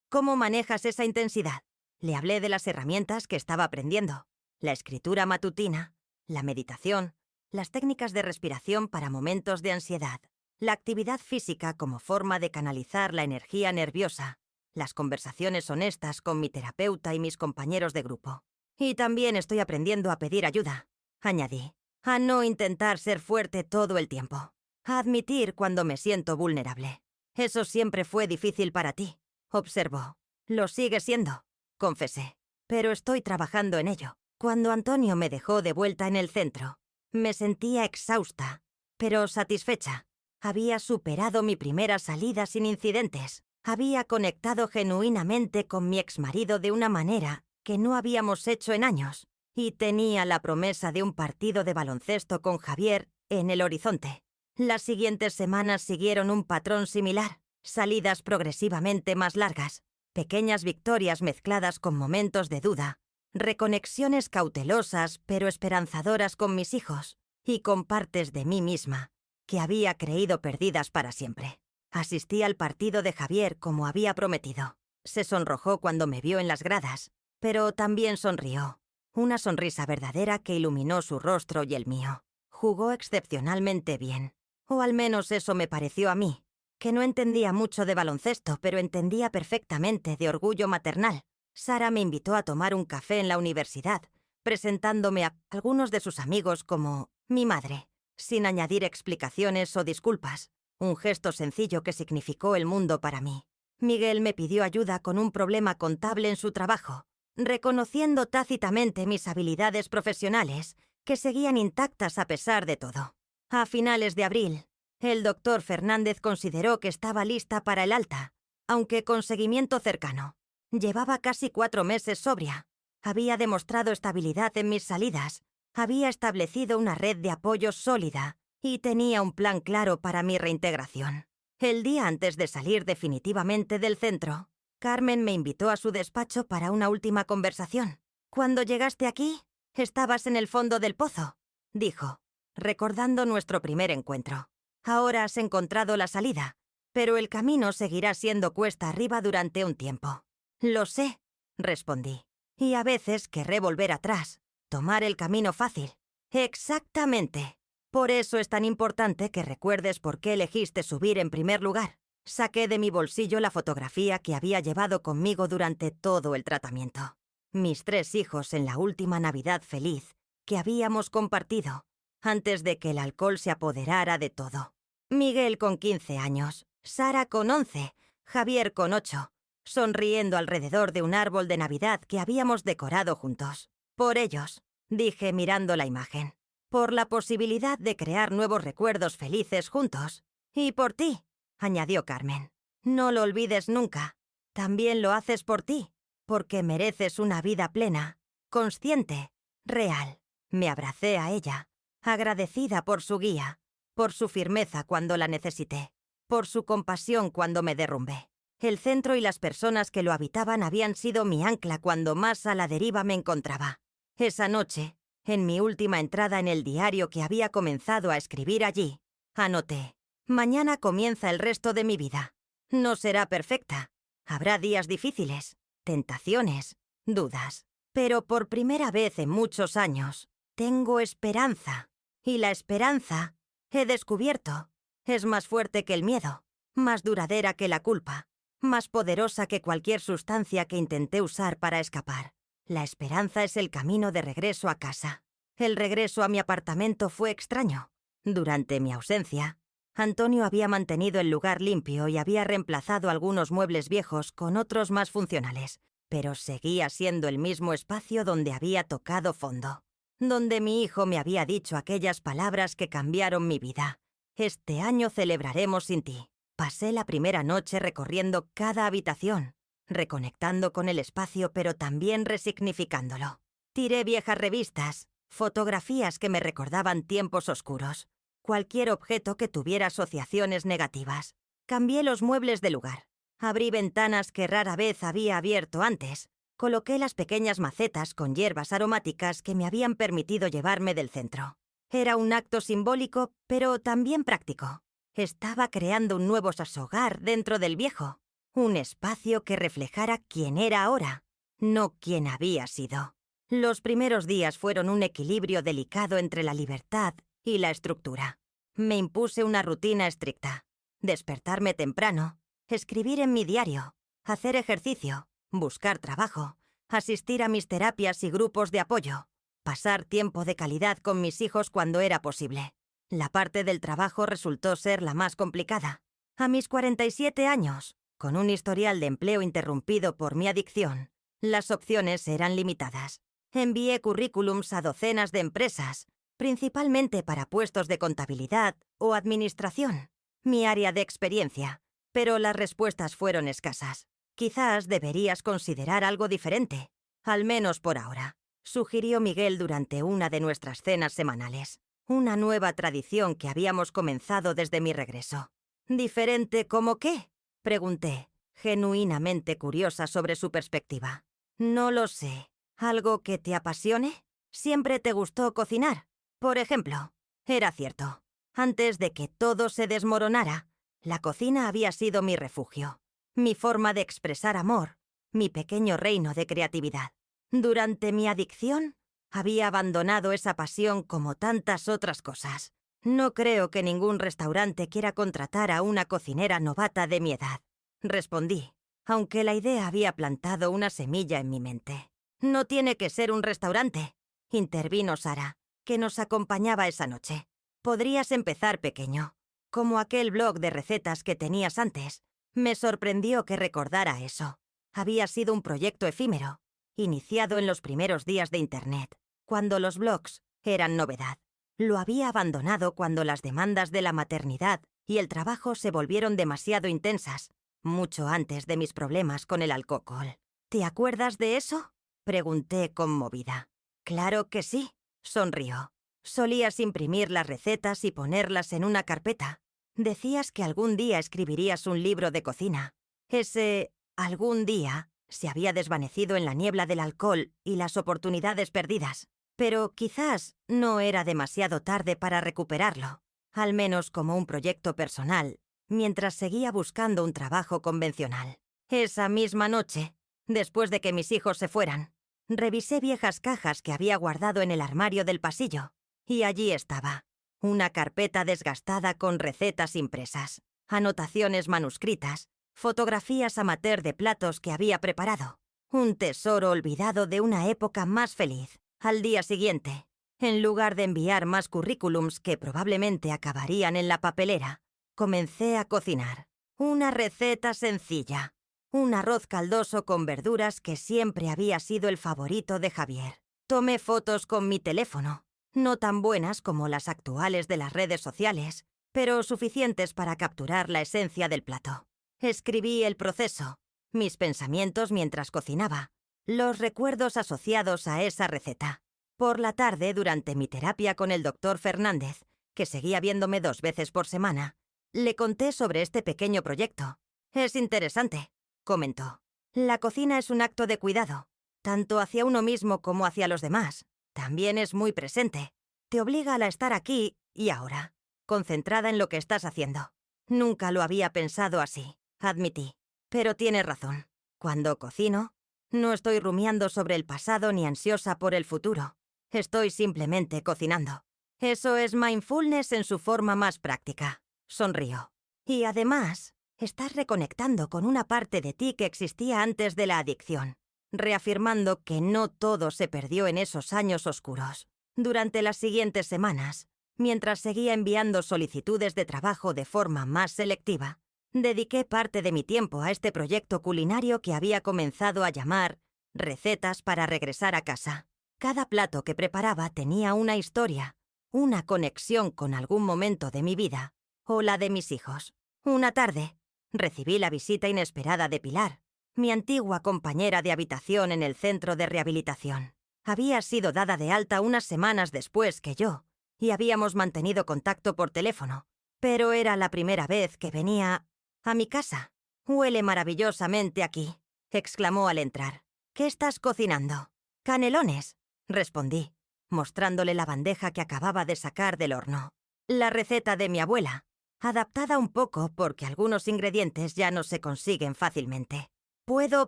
¿Cómo manejas esa intensidad? Le hablé de las herramientas que estaba aprendiendo, la escritura matutina, la meditación, las técnicas de respiración para momentos de ansiedad, la actividad física como forma de canalizar la energía nerviosa, las conversaciones honestas con mi terapeuta y mis compañeros de grupo. Y también estoy aprendiendo a pedir ayuda, añadí, a no intentar ser fuerte todo el tiempo, a admitir cuando me siento vulnerable. Eso siempre fue difícil para ti, observó. Lo sigue siendo, confesé, pero estoy trabajando en ello. Cuando Antonio me dejó de vuelta en el centro, me sentía exhausta, pero satisfecha. Había superado mi primera salida sin incidentes. Había conectado genuinamente con mi exmarido de una manera que no habíamos hecho en años, y tenía la promesa de un partido de baloncesto con Javier en el horizonte. Las siguientes semanas siguieron un patrón similar, salidas progresivamente más largas, pequeñas victorias mezcladas con momentos de duda, reconexiones cautelosas pero esperanzadoras con mis hijos y con partes de mí misma que había creído perdidas para siempre. Asistí al partido de Javier como había prometido. Se sonrojó cuando me vio en las gradas, pero también sonrió. Una sonrisa verdadera que iluminó su rostro y el mío. Jugó excepcionalmente bien. O al menos eso me pareció a mí, que no entendía mucho de baloncesto, pero entendía perfectamente de orgullo maternal. Sara me invitó a tomar un café en la universidad, presentándome a algunos de sus amigos como mi madre, sin añadir explicaciones o disculpas. Un gesto sencillo que significó el mundo para mí. Miguel me pidió ayuda con un problema contable en su trabajo, reconociendo tácitamente mis habilidades profesionales, que seguían intactas a pesar de todo. A finales de abril, el doctor Fernández consideró que estaba lista para el alta, aunque con seguimiento cercano. Llevaba casi 4 meses sobria. Había demostrado estabilidad en mis salidas, había establecido una red de apoyo sólida y tenía un plan claro para mi reintegración. El día antes de salir definitivamente del centro, Carmen me invitó a su despacho para una última conversación. «Cuando llegaste aquí, estabas en el fondo del pozo», dijo, recordando nuestro primer encuentro. «Ahora has encontrado la salida, pero el camino seguirá siendo cuesta arriba durante un tiempo». «Lo sé», respondí. «Y a veces querré volver atrás, tomar el camino fácil». «Exactamente. Por eso es tan importante que recuerdes por qué elegiste subir en primer lugar». Saqué de mi bolsillo la fotografía que había llevado conmigo durante todo el tratamiento. Mis 3 hijos en la última Navidad feliz que habíamos compartido, antes de que el alcohol se apoderara de todo. Miguel con 15 años, Sara con 11, Javier con 8, sonriendo alrededor de un árbol de Navidad que habíamos decorado juntos. Por ellos, dije mirando la imagen. Por la posibilidad de crear nuevos recuerdos felices juntos. Y por ti, añadió Carmen. No lo olvides nunca. También lo haces por ti, porque mereces una vida plena, consciente, real. Me abracé a ella, agradecida por su guía, por su firmeza cuando la necesité, por su compasión cuando me derrumbé. El centro y las personas que lo habitaban habían sido mi ancla cuando más a la deriva me encontraba. Esa noche, en mi última entrada en el diario que había comenzado a escribir allí, anoté: mañana comienza el resto de mi vida. No será perfecta. Habrá días difíciles, tentaciones, dudas. Pero por primera vez en muchos años, tengo esperanza. Y la esperanza, he descubierto, es más fuerte que el miedo, más duradera que la culpa, más poderosa que cualquier sustancia que intenté usar para escapar. La esperanza es el camino de regreso a casa. El regreso a mi apartamento fue extraño. Durante mi ausencia, Antonio había mantenido el lugar limpio y había reemplazado algunos muebles viejos con otros más funcionales, pero seguía siendo el mismo espacio donde había tocado fondo, donde mi hijo me había dicho aquellas palabras que cambiaron mi vida. Este año celebraremos sin ti. Pasé la primera noche recorriendo cada habitación, reconectando con el espacio pero también resignificándolo. Tiré viejas revistas, fotografías que me recordaban tiempos oscuros, cualquier objeto que tuviera asociaciones negativas. Cambié los muebles de lugar. Abrí ventanas que rara vez había abierto antes. Coloqué las pequeñas macetas con hierbas aromáticas que me habían permitido llevarme del centro. Era un acto simbólico, pero también práctico. Estaba creando un nuevo hogar dentro del viejo. Un espacio que reflejara quién era ahora, no quién había sido. Los primeros días fueron un equilibrio delicado entre la libertad y la estructura. Me impuse una rutina estricta: despertarme temprano, escribir en mi diario, hacer ejercicio, buscar trabajo, asistir a mis terapias y grupos de apoyo, pasar tiempo de calidad con mis hijos cuando era posible. La parte del trabajo resultó ser la más complicada. A mis 47 años, con un historial de empleo interrumpido por mi adicción, las opciones eran limitadas. Envié currículums a docenas de empresas, principalmente para puestos de contabilidad o administración, mi área de experiencia, pero las respuestas fueron escasas. Quizás deberías considerar algo diferente, al menos por ahora, sugirió Miguel durante una de nuestras cenas semanales, una nueva tradición que habíamos comenzado desde mi regreso. ¿Diferente cómo qué?, pregunté, genuinamente curiosa sobre su perspectiva. No lo sé. ¿Algo que te apasione? ¿Siempre te gustó cocinar? Por ejemplo, era cierto. Antes de que todo se desmoronara, la cocina había sido mi refugio, mi forma de expresar amor, mi pequeño reino de creatividad. Durante mi adicción, había abandonado esa pasión como tantas otras cosas. No creo que ningún restaurante quiera contratar a una cocinera novata de mi edad, respondí, aunque la idea había plantado una semilla en mi mente. No tiene que ser un restaurante, intervino Sara, que nos acompañaba esa noche. Podrías empezar pequeño, como aquel blog de recetas que tenías antes. Me sorprendió que recordara eso. Había sido un proyecto efímero, iniciado en los primeros días de Internet, cuando los blogs eran novedad. Lo había abandonado cuando las demandas de la maternidad y el trabajo se volvieron demasiado intensas, mucho antes de mis problemas con el alcohol. ¿Te acuerdas de eso?, pregunté conmovida. Claro que sí, sonrió. Solías imprimir las recetas y ponerlas en una carpeta. Decías que algún día escribirías un libro de cocina. Ese algún día se había desvanecido en la niebla del alcohol y las oportunidades perdidas. Pero quizás no era demasiado tarde para recuperarlo, al menos como un proyecto personal, mientras seguía buscando un trabajo convencional. Esa misma noche, después de que mis hijos se fueran, revisé viejas cajas que había guardado en el armario del pasillo, y allí estaba, una carpeta desgastada con recetas impresas, anotaciones manuscritas, fotografías amateur de platos que había preparado, un tesoro olvidado de una época más feliz. Al día siguiente, en lugar de enviar más currículums que probablemente acabarían en la papelera, comencé a cocinar. Una receta sencilla, un arroz caldoso con verduras que siempre había sido el favorito de Javier. Tomé fotos con mi teléfono, no tan buenas como las actuales de las redes sociales, pero suficientes para capturar la esencia del plato. Escribí el proceso, mis pensamientos mientras cocinaba, los recuerdos asociados a esa receta. Por la tarde, durante mi terapia con el doctor Fernández, que seguía viéndome 2 veces por semana, le conté sobre este pequeño proyecto. «Es interesante», comentó. «La cocina es un acto de cuidado, tanto hacia uno mismo como hacia los demás. También es muy presente. Te obliga a estar aquí y ahora, concentrada en lo que estás haciendo». Nunca lo había pensado así, admití. Pero tienes razón. Cuando cocino, no estoy rumiando sobre el pasado ni ansiosa por el futuro. Estoy simplemente cocinando. Eso es mindfulness en su forma más práctica. Sonrió. Y además, estás reconectando con una parte de ti que existía antes de la adicción, reafirmando que no todo se perdió en esos años oscuros. Durante las siguientes semanas, mientras seguía enviando solicitudes de trabajo de forma más selectiva, dediqué parte de mi tiempo a este proyecto culinario que había comenzado a llamar Recetas para regresar a casa. Cada plato que preparaba tenía una historia, una conexión con algún momento de mi vida o la de mis hijos. Una tarde, recibí la visita inesperada de Pilar, mi antigua compañera de habitación en el centro de rehabilitación. Había sido dada de alta unas semanas después que yo, y habíamos mantenido contacto por teléfono, pero era la primera vez que venía a mi casa. «Huele maravillosamente aquí», exclamó al entrar. «¿Qué estás cocinando?» «Canelones», respondí, mostrándole la bandeja que acababa de sacar del horno. La receta de mi abuela, adaptada un poco porque algunos ingredientes ya no se consiguen fácilmente. «¿Puedo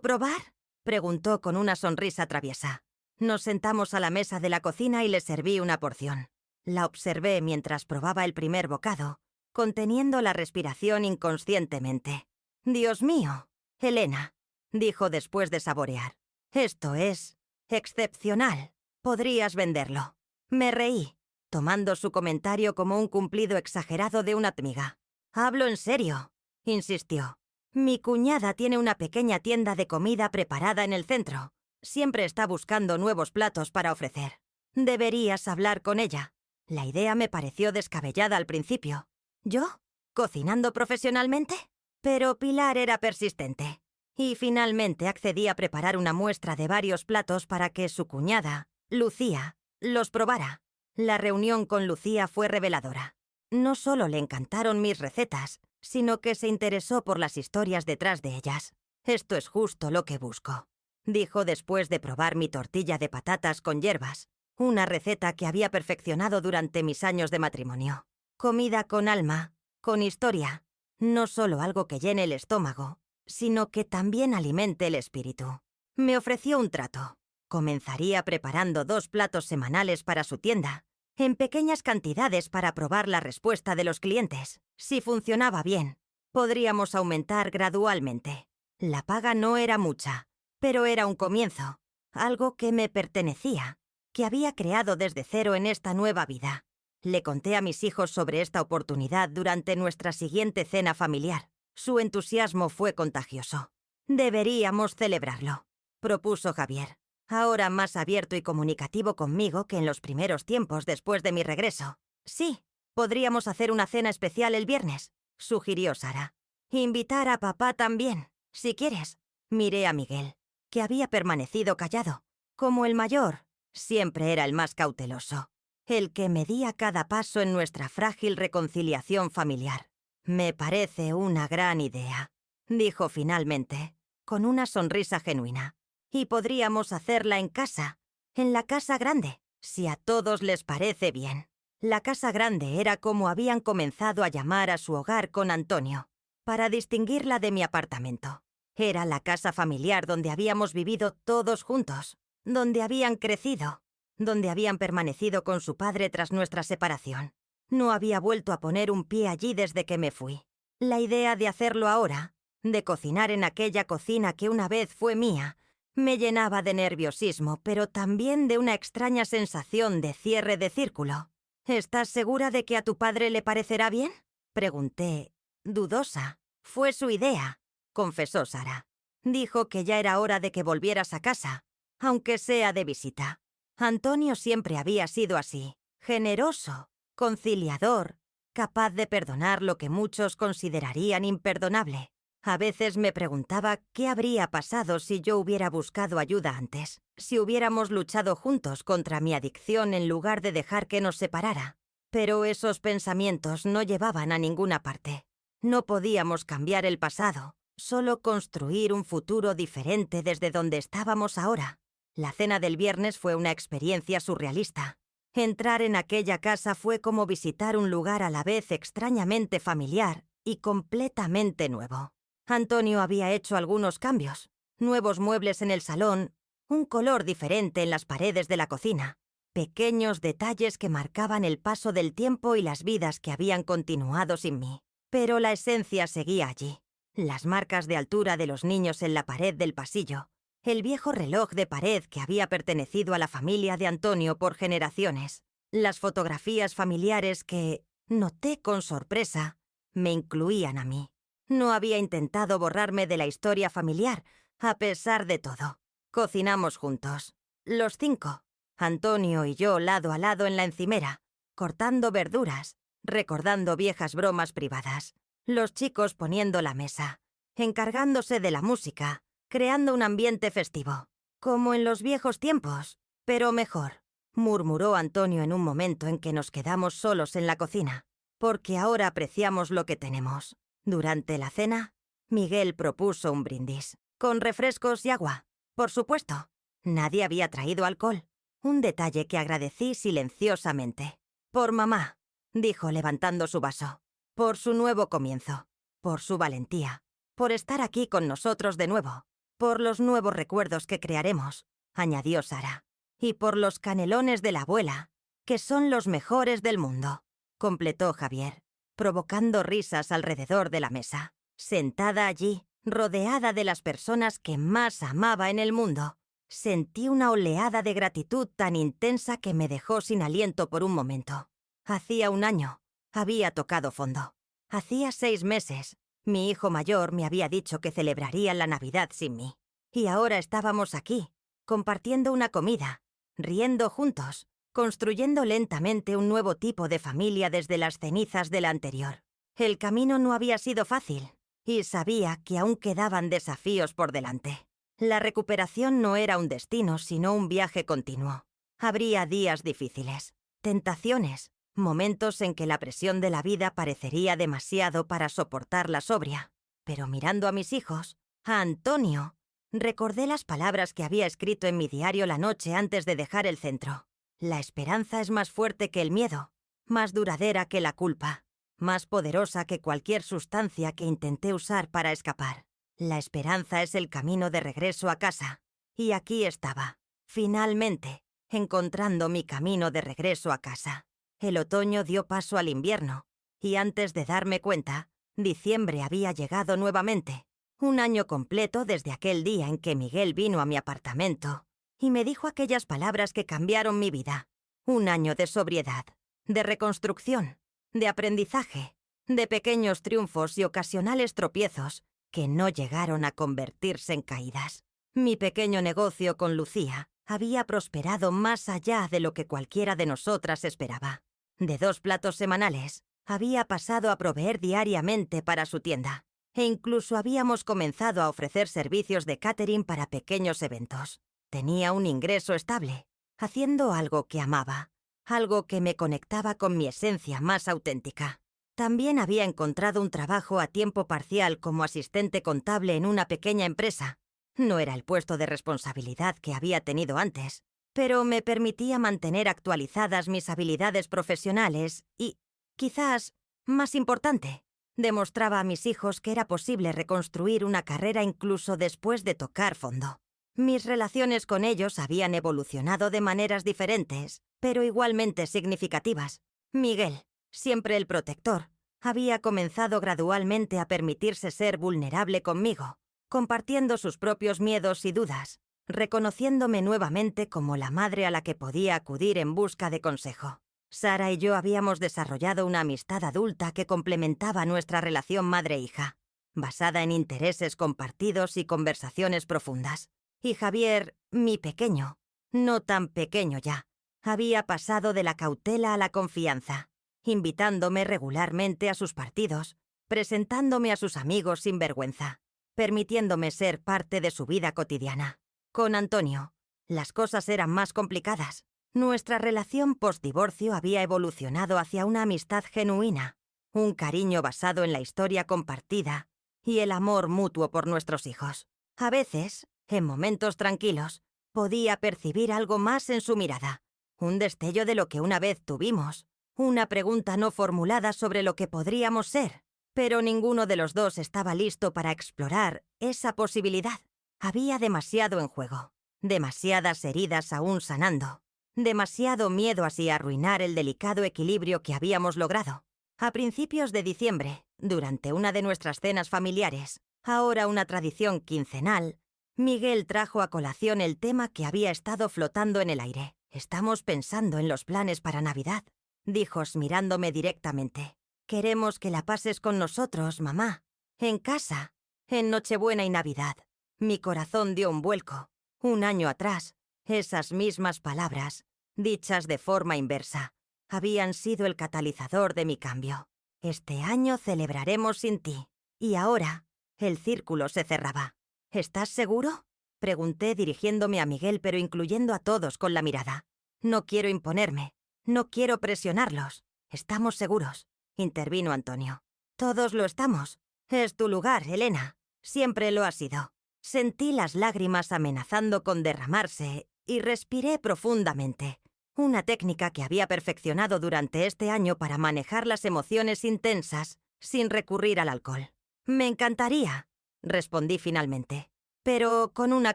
probar?», preguntó con una sonrisa traviesa. Nos sentamos a la mesa de la cocina y le serví una porción. La observé mientras probaba el primer bocado, conteniendo la respiración inconscientemente. «Dios mío, Elena», dijo después de saborear. «Esto es excepcional. Podrías venderlo». Me reí, tomando su comentario como un cumplido exagerado de una amiga. «Hablo en serio», insistió. «Mi cuñada tiene una pequeña tienda de comida preparada en el centro. Siempre está buscando nuevos platos para ofrecer. Deberías hablar con ella». La idea me pareció descabellada al principio. ¿Yo? ¿Cocinando profesionalmente? Pero Pilar era persistente. Y finalmente accedí a preparar una muestra de varios platos para que su cuñada, Lucía, los probara. La reunión con Lucía fue reveladora. No solo le encantaron mis recetas, sino que se interesó por las historias detrás de ellas. «Esto es justo lo que busco», dijo después de probar mi tortilla de patatas con hierbas, una receta que había perfeccionado durante mis años de matrimonio. Comida con alma, con historia, no solo algo que llene el estómago, sino que también alimente el espíritu. Me ofreció un trato. Comenzaría preparando 2 platos semanales para su tienda, en pequeñas cantidades para probar la respuesta de los clientes. Si funcionaba bien, podríamos aumentar gradualmente. La paga no era mucha, pero era un comienzo, algo que me pertenecía, que había creado desde cero en esta nueva vida. Le conté a mis hijos sobre esta oportunidad durante nuestra siguiente cena familiar. Su entusiasmo fue contagioso. «Deberíamos celebrarlo», propuso Javier, ahora más abierto y comunicativo conmigo que en los primeros tiempos después de mi regreso. «Sí, podríamos hacer una cena especial el viernes», sugirió Sara. «Invitar a papá también, si quieres». Miré a Miguel, que había permanecido callado. Como el mayor, siempre era el más cauteloso, el que medía cada paso en nuestra frágil reconciliación familiar. «Me parece una gran idea», dijo finalmente, con una sonrisa genuina. «Y podríamos hacerla en casa, en la casa grande, si a todos les parece bien». La casa grande era como habían comenzado a llamar a su hogar con Antonio, para distinguirla de mi apartamento. Era la casa familiar donde habíamos vivido todos juntos, donde habían crecido, donde habían permanecido con su padre tras nuestra separación. No había vuelto a poner un pie allí desde que me fui. La idea de hacerlo ahora, de cocinar en aquella cocina que una vez fue mía, me llenaba de nerviosismo, pero también de una extraña sensación de cierre de círculo. «¿Estás segura de que a tu padre le parecerá bien?», pregunté, dudosa. «Fue su idea», confesó Sara. «Dijo que ya era hora de que volvieras a casa, aunque sea de visita. Antonio siempre había sido así, generoso, conciliador, capaz de perdonar lo que muchos considerarían imperdonable. A veces me preguntaba qué habría pasado si yo hubiera buscado ayuda antes, si hubiéramos luchado juntos contra mi adicción en lugar de dejar que nos separara. Pero esos pensamientos no llevaban a ninguna parte. No podíamos cambiar el pasado, solo construir un futuro diferente desde donde estábamos ahora. La cena del viernes fue una experiencia surrealista. Entrar en aquella casa fue como visitar un lugar a la vez extrañamente familiar y completamente nuevo. Antonio había hecho algunos cambios, nuevos muebles en el salón, un color diferente en las paredes de la cocina, pequeños detalles que marcaban el paso del tiempo y las vidas que habían continuado sin mí. Pero la esencia seguía allí. Las marcas de altura de los niños en la pared del pasillo, el viejo reloj de pared que había pertenecido a la familia de Antonio por generaciones, las fotografías familiares que, noté con sorpresa, me incluían a mí. No había intentado borrarme de la historia familiar, a pesar de todo. Cocinamos juntos, los 5, Antonio y yo lado a lado en la encimera, cortando verduras, recordando viejas bromas privadas, los chicos poniendo la mesa, encargándose de la música, creando un ambiente festivo. Como en los viejos tiempos, pero mejor, murmuró Antonio en un momento en que nos quedamos solos en la cocina, porque ahora apreciamos lo que tenemos. Durante la cena, Miguel propuso un brindis, con refrescos y agua, por supuesto. Nadie había traído alcohol, un detalle que agradecí silenciosamente. Por mamá, dijo levantando su vaso, por su nuevo comienzo, por su valentía, por estar aquí con nosotros de nuevo, por los nuevos recuerdos que crearemos, añadió Sara, y por los canelones de la abuela, que son los mejores del mundo, completó Javier, provocando risas alrededor de la mesa. Sentada allí, rodeada de las personas que más amaba en el mundo, sentí una oleada de gratitud tan intensa que me dejó sin aliento por un momento. Hacía un año, había tocado fondo. Hacía 6 meses, mi hijo mayor me había dicho que celebraría la Navidad sin mí. Y ahora estábamos aquí, compartiendo una comida, riendo juntos, construyendo lentamente un nuevo tipo de familia desde las cenizas de la anterior. El camino no había sido fácil, y sabía que aún quedaban desafíos por delante. La recuperación no era un destino, sino un viaje continuo. Habría días difíciles, tentaciones, momentos en que la presión de la vida parecería demasiado para soportarla sobria. Pero mirando a mis hijos, a Antonio, recordé las palabras que había escrito en mi diario la noche antes de dejar el centro. La esperanza es más fuerte que el miedo, más duradera que la culpa, más poderosa que cualquier sustancia que intenté usar para escapar. La esperanza es el camino de regreso a casa. Y aquí estaba, finalmente, encontrando mi camino de regreso a casa. El otoño dio paso al invierno, y antes de darme cuenta, diciembre había llegado nuevamente. Un año completo desde aquel día en que Miguel vino a mi apartamento y me dijo aquellas palabras que cambiaron mi vida. Un año de sobriedad, de reconstrucción, de aprendizaje, de pequeños triunfos y ocasionales tropiezos que no llegaron a convertirse en caídas. Mi pequeño negocio con Lucía había prosperado más allá de lo que cualquiera de nosotras esperaba. De 2 platos semanales, había pasado a proveer diariamente para su tienda, e incluso habíamos comenzado a ofrecer servicios de catering para pequeños eventos. Tenía un ingreso estable, haciendo algo que amaba, algo que me conectaba con mi esencia más auténtica. También había encontrado un trabajo a tiempo parcial como asistente contable en una pequeña empresa. No era el puesto de responsabilidad que había tenido antes, pero me permitía mantener actualizadas mis habilidades profesionales y, quizás, más importante, demostraba a mis hijos que era posible reconstruir una carrera incluso después de tocar fondo. Mis relaciones con ellos habían evolucionado de maneras diferentes, pero igualmente significativas. Miguel, siempre el protector, había comenzado gradualmente a permitirse ser vulnerable conmigo, compartiendo sus propios miedos y dudas, reconociéndome nuevamente como la madre a la que podía acudir en busca de consejo. Sara y yo habíamos desarrollado una amistad adulta que complementaba nuestra relación madre-hija, basada en intereses compartidos y conversaciones profundas. Y Javier, mi pequeño, no tan pequeño ya, había pasado de la cautela a la confianza, invitándome regularmente a sus partidos, presentándome a sus amigos sin vergüenza, permitiéndome ser parte de su vida cotidiana. Con Antonio, las cosas eran más complicadas. Nuestra relación postdivorcio había evolucionado hacia una amistad genuina, un cariño basado en la historia compartida y el amor mutuo por nuestros hijos. A veces, en momentos tranquilos, podía percibir algo más en su mirada, un destello de lo que una vez tuvimos, una pregunta no formulada sobre lo que podríamos ser, pero ninguno de los dos estaba listo para explorar esa posibilidad. Había demasiado en juego, demasiadas heridas aún sanando, demasiado miedo así a arruinar el delicado equilibrio que habíamos logrado. A principios de diciembre, durante una de nuestras cenas familiares, ahora una tradición quincenal, Miguel trajo a colación el tema que había estado flotando en el aire. «Estamos pensando en los planes para Navidad», dijo mirándome directamente. «Queremos que la pases con nosotros, mamá. En casa, en Nochebuena y Navidad». Mi corazón dio un vuelco. Un año atrás, esas mismas palabras, dichas de forma inversa, habían sido el catalizador de mi cambio. «Este año celebraremos sin ti». Y ahora, el círculo se cerraba. «¿Estás seguro?», pregunté dirigiéndome a Miguel, pero incluyendo a todos con la mirada. «No quiero imponerme, no quiero presionarlos. Estamos seguros», intervino Antonio. «Todos lo estamos. Es tu lugar, Elena. Siempre lo ha sido». Sentí las lágrimas amenazando con derramarse y respiré profundamente, una técnica que había perfeccionado durante este año para manejar las emociones intensas sin recurrir al alcohol. «Me encantaría», respondí finalmente, «pero con una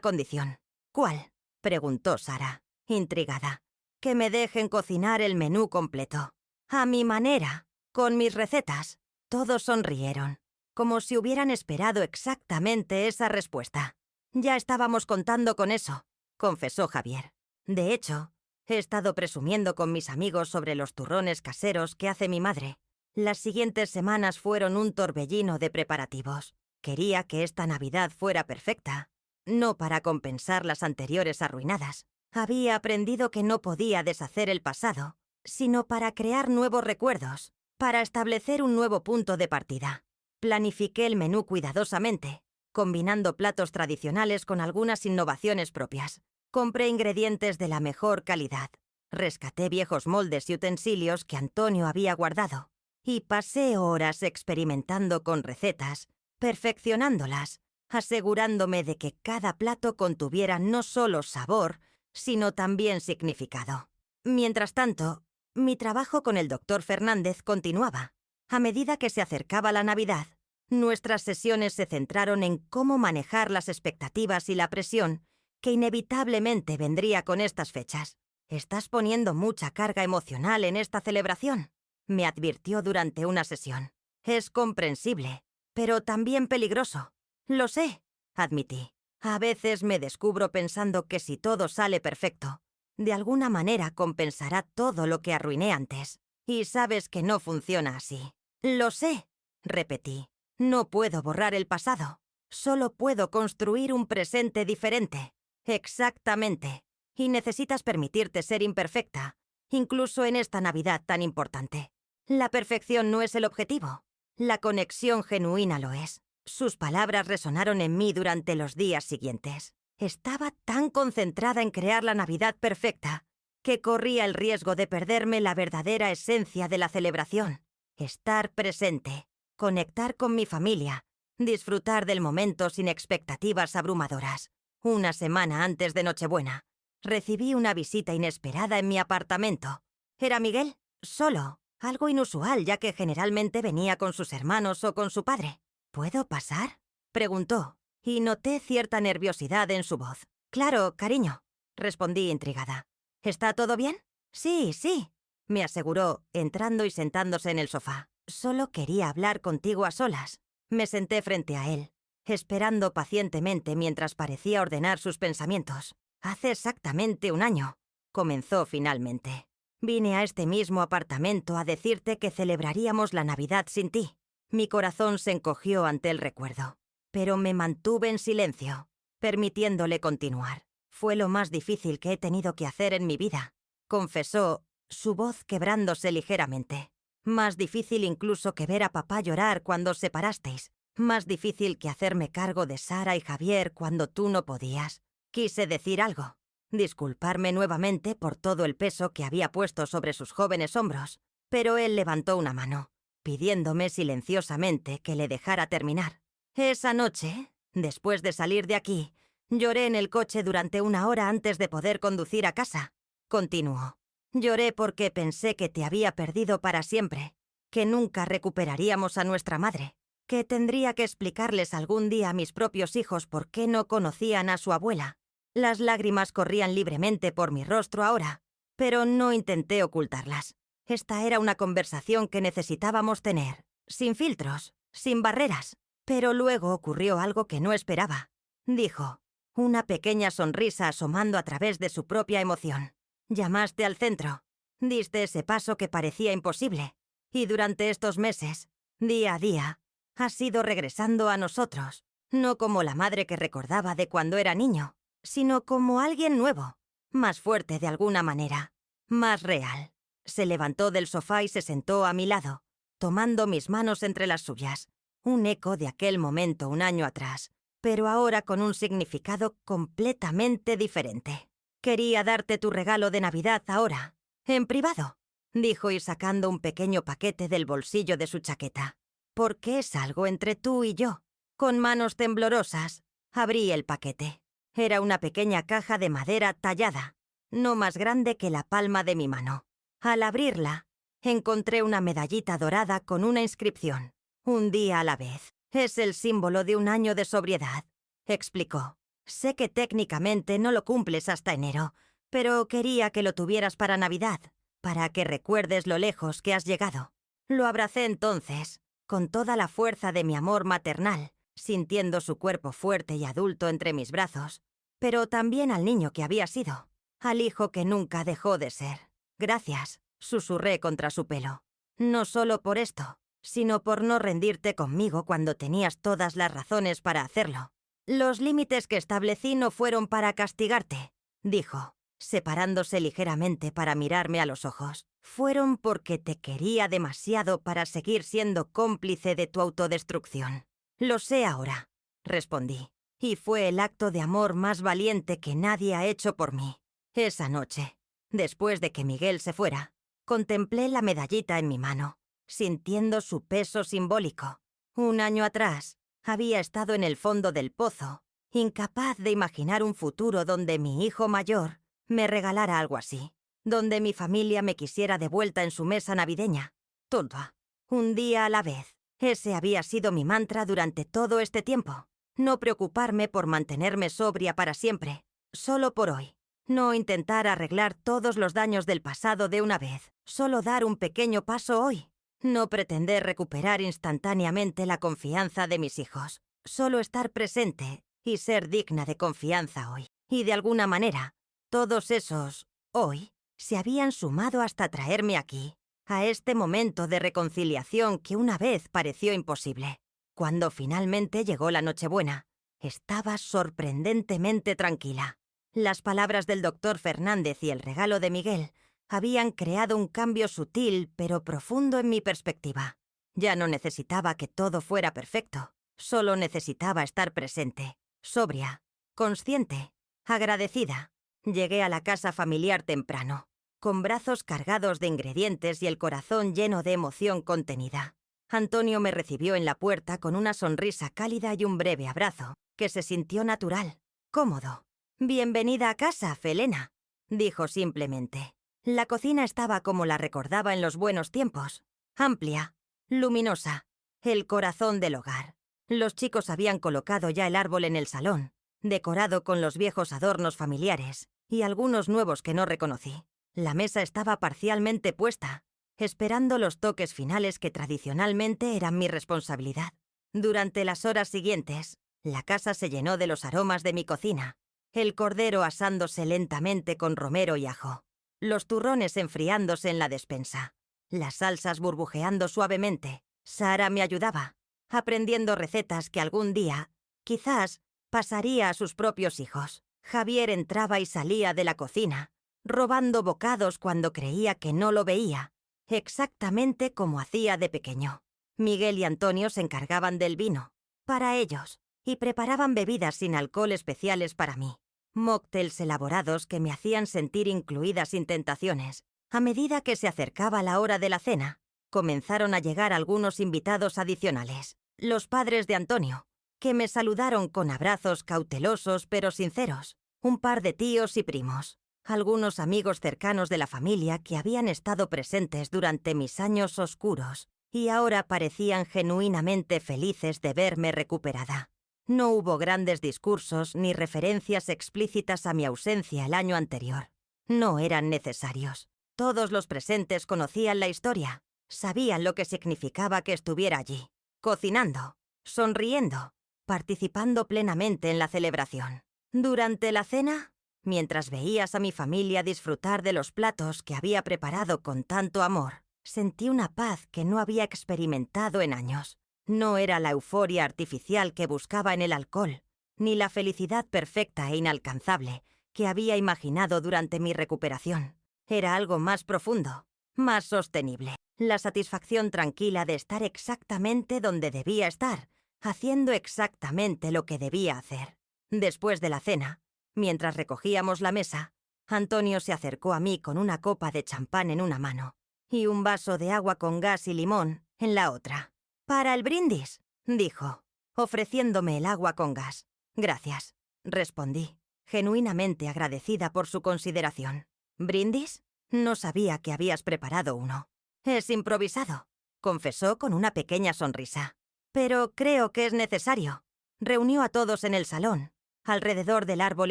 condición». «¿Cuál?», preguntó Sara, intrigada. «Que me dejen cocinar el menú completo. A mi manera, con mis recetas». Todos sonrieron, como si hubieran esperado exactamente esa respuesta. «Ya estábamos contando con eso», confesó Javier. «De hecho, he estado presumiendo con mis amigos sobre los turrones caseros que hace mi madre. Las siguientes semanas fueron un torbellino de preparativos. Quería que esta Navidad fuera perfecta, no para compensar las anteriores arruinadas. Había aprendido que no podía deshacer el pasado, sino para crear nuevos recuerdos, para establecer un nuevo punto de partida. Planifiqué el menú cuidadosamente, combinando platos tradicionales con algunas innovaciones propias. Compré ingredientes de la mejor calidad. Rescaté viejos moldes y utensilios que Antonio había guardado. Y pasé horas experimentando con recetas, perfeccionándolas, asegurándome de que cada plato contuviera no solo sabor, sino también significado. Mientras tanto, mi trabajo con el Dr. Fernández continuaba. A medida que se acercaba la Navidad, nuestras sesiones se centraron en cómo manejar las expectativas y la presión que inevitablemente vendría con estas fechas. «Estás poniendo mucha carga emocional en esta celebración», me advirtió durante una sesión. «Es comprensible, pero también peligroso». «Lo sé», admití. «A veces me descubro pensando que si todo sale perfecto, de alguna manera compensará todo lo que arruiné antes. Y sabes que no funciona así». «Lo sé», repetí. «No puedo borrar el pasado. Solo puedo construir un presente diferente». «Exactamente. Y necesitas permitirte ser imperfecta, incluso en esta Navidad tan importante. La perfección no es el objetivo. La conexión genuina lo es». Sus palabras resonaron en mí durante los días siguientes. Estaba tan concentrada en crear la Navidad perfecta que corría el riesgo de perderme la verdadera esencia de la celebración. Estar presente, conectar con mi familia, disfrutar del momento sin expectativas abrumadoras. Una semana antes de Nochebuena, recibí una visita inesperada en mi apartamento. Era Miguel, solo, algo inusual ya que generalmente venía con sus hermanos o con su padre. «¿Puedo pasar?», preguntó, y noté cierta nerviosidad en su voz. «Claro, cariño», respondí intrigada. «¿Está todo bien?». «Sí, sí», me aseguró, entrando y sentándose en el sofá. «Solo quería hablar contigo a solas». Me senté frente a él, esperando pacientemente mientras parecía ordenar sus pensamientos. «Hace exactamente un año», comenzó finalmente. «Vine a este mismo apartamento a decirte que celebraríamos la Navidad sin ti». Mi corazón se encogió ante el recuerdo, pero me mantuve en silencio, permitiéndole continuar. «Fue lo más difícil que he tenido que hacer en mi vida», confesó, su voz quebrándose ligeramente. Más difícil incluso que ver a papá llorar cuando os separasteis. Más difícil que hacerme cargo de Sara y Javier cuando tú no podías. Quise decir algo. Disculparme nuevamente por todo el peso que había puesto sobre sus jóvenes hombros. Pero él levantó una mano, pidiéndome silenciosamente que le dejara terminar. Esa noche, después de salir de aquí, lloré en el coche durante 1 hora antes de poder conducir a casa. Continuó. Lloré porque pensé que te había perdido para siempre, que nunca recuperaríamos a nuestra madre, que tendría que explicarles algún día a mis propios hijos por qué no conocían a su abuela. Las lágrimas corrían libremente por mi rostro ahora, pero no intenté ocultarlas. Esta era una conversación que necesitábamos tener, sin filtros, sin barreras. Pero luego ocurrió algo que no esperaba. Dijo, una pequeña sonrisa asomando a través de su propia emoción. Llamaste al centro. Diste ese paso que parecía imposible. Y durante estos meses, día a día, has ido regresando a nosotros. No como la madre que recordaba de cuando era niño, sino como alguien nuevo. Más fuerte de alguna manera. Más real. Se levantó del sofá y se sentó a mi lado, tomando mis manos entre las suyas. Un eco de aquel momento 1 año atrás, pero ahora con un significado completamente diferente. Quería darte tu regalo de Navidad ahora, en privado, dijo y sacando un pequeño paquete del bolsillo de su chaqueta. Porque es algo entre tú y yo. Con manos temblorosas, abrí el paquete. Era una pequeña caja de madera tallada, no más grande que la palma de mi mano. Al abrirla, encontré una medallita dorada con una inscripción. Un día a la vez. Es el símbolo de 1 año de sobriedad, explicó. Sé que técnicamente no lo cumples hasta enero, pero quería que lo tuvieras para Navidad, para que recuerdes lo lejos que has llegado. Lo abracé entonces, con toda la fuerza de mi amor maternal, sintiendo su cuerpo fuerte y adulto entre mis brazos, pero también al niño que había sido, al hijo que nunca dejó de ser. Gracias, susurré contra su pelo. No solo por esto, sino por no rendirte conmigo cuando tenías todas las razones para hacerlo. Los límites que establecí no fueron para castigarte, dijo, separándose ligeramente para mirarme a los ojos. Fueron porque te quería demasiado para seguir siendo cómplice de tu autodestrucción. Lo sé ahora, respondí, y fue el acto de amor más valiente que nadie ha hecho por mí. Esa noche, después de que Miguel se fuera, contemplé la medallita en mi mano, sintiendo su peso simbólico. 1 año atrás, había estado en el fondo del pozo, incapaz de imaginar un futuro donde mi hijo mayor me regalara algo así, donde mi familia me quisiera de vuelta en su mesa navideña. Tonta. Un día a la vez. Ese había sido mi mantra durante todo este tiempo. No preocuparme por mantenerme sobria para siempre, solo por hoy. No intentar arreglar todos los daños del pasado de una vez, solo dar un pequeño paso hoy. No pretender recuperar instantáneamente la confianza de mis hijos, solo estar presente y ser digna de confianza hoy. Y de alguna manera, todos esos hoy se habían sumado hasta traerme aquí, a este momento de reconciliación que una vez pareció imposible. Cuando finalmente llegó la Nochebuena, estaba sorprendentemente tranquila. Las palabras del doctor Fernández y el regalo de Miguel habían creado un cambio sutil pero profundo en mi perspectiva. Ya no necesitaba que todo fuera perfecto, solo necesitaba estar presente, sobria, consciente, agradecida. Llegué a la casa familiar temprano, con brazos cargados de ingredientes y el corazón lleno de emoción contenida. Antonio me recibió en la puerta con una sonrisa cálida y un breve abrazo, que se sintió natural, cómodo. «Bienvenida a casa, Felena», dijo simplemente. La cocina estaba como la recordaba en los buenos tiempos, amplia, luminosa, el corazón del hogar. Los chicos habían colocado ya el árbol en el salón, decorado con los viejos adornos familiares y algunos nuevos que no reconocí. La mesa estaba parcialmente puesta, esperando los toques finales que tradicionalmente eran mi responsabilidad. Durante las horas siguientes, la casa se llenó de los aromas de mi cocina, el cordero asándose lentamente con romero y ajo, los turrones enfriándose en la despensa, las salsas burbujeando suavemente. Sara me ayudaba, aprendiendo recetas que algún día, quizás, pasaría a sus propios hijos. Javier entraba y salía de la cocina, robando bocados cuando creía que no lo veía, exactamente como hacía de pequeño. Miguel y Antonio se encargaban del vino, para ellos, y preparaban bebidas sin alcohol especiales para mí. Mócteles elaborados que me hacían sentir incluida sin tentaciones. A medida que se acercaba la hora de la cena, comenzaron a llegar algunos invitados adicionales. Los padres de Antonio, que me saludaron con abrazos cautelosos pero sinceros. Un par de tíos y primos. Algunos amigos cercanos de la familia que habían estado presentes durante mis años oscuros y ahora parecían genuinamente felices de verme recuperada. No hubo grandes discursos ni referencias explícitas a mi ausencia el año anterior. No eran necesarios. Todos los presentes conocían la historia, sabían lo que significaba que estuviera allí, cocinando, sonriendo, participando plenamente en la celebración. Durante la cena, mientras veías a mi familia disfrutar de los platos que había preparado con tanto amor, sentí una paz que no había experimentado en años. No era la euforia artificial que buscaba en el alcohol, ni la felicidad perfecta e inalcanzable que había imaginado durante mi recuperación. Era algo más profundo, más sostenible. La satisfacción tranquila de estar exactamente donde debía estar, haciendo exactamente lo que debía hacer. Después de la cena, mientras recogíamos la mesa, Antonio se acercó a mí con una copa de champán en una mano y un vaso de agua con gas y limón en la otra. «Para el brindis», dijo, ofreciéndome el agua con gas. «Gracias», respondí, genuinamente agradecida por su consideración. «¿Brindis? No sabía que habías preparado uno». «Es improvisado», confesó con una pequeña sonrisa. «Pero creo que es necesario». Reunió a todos en el salón, alrededor del árbol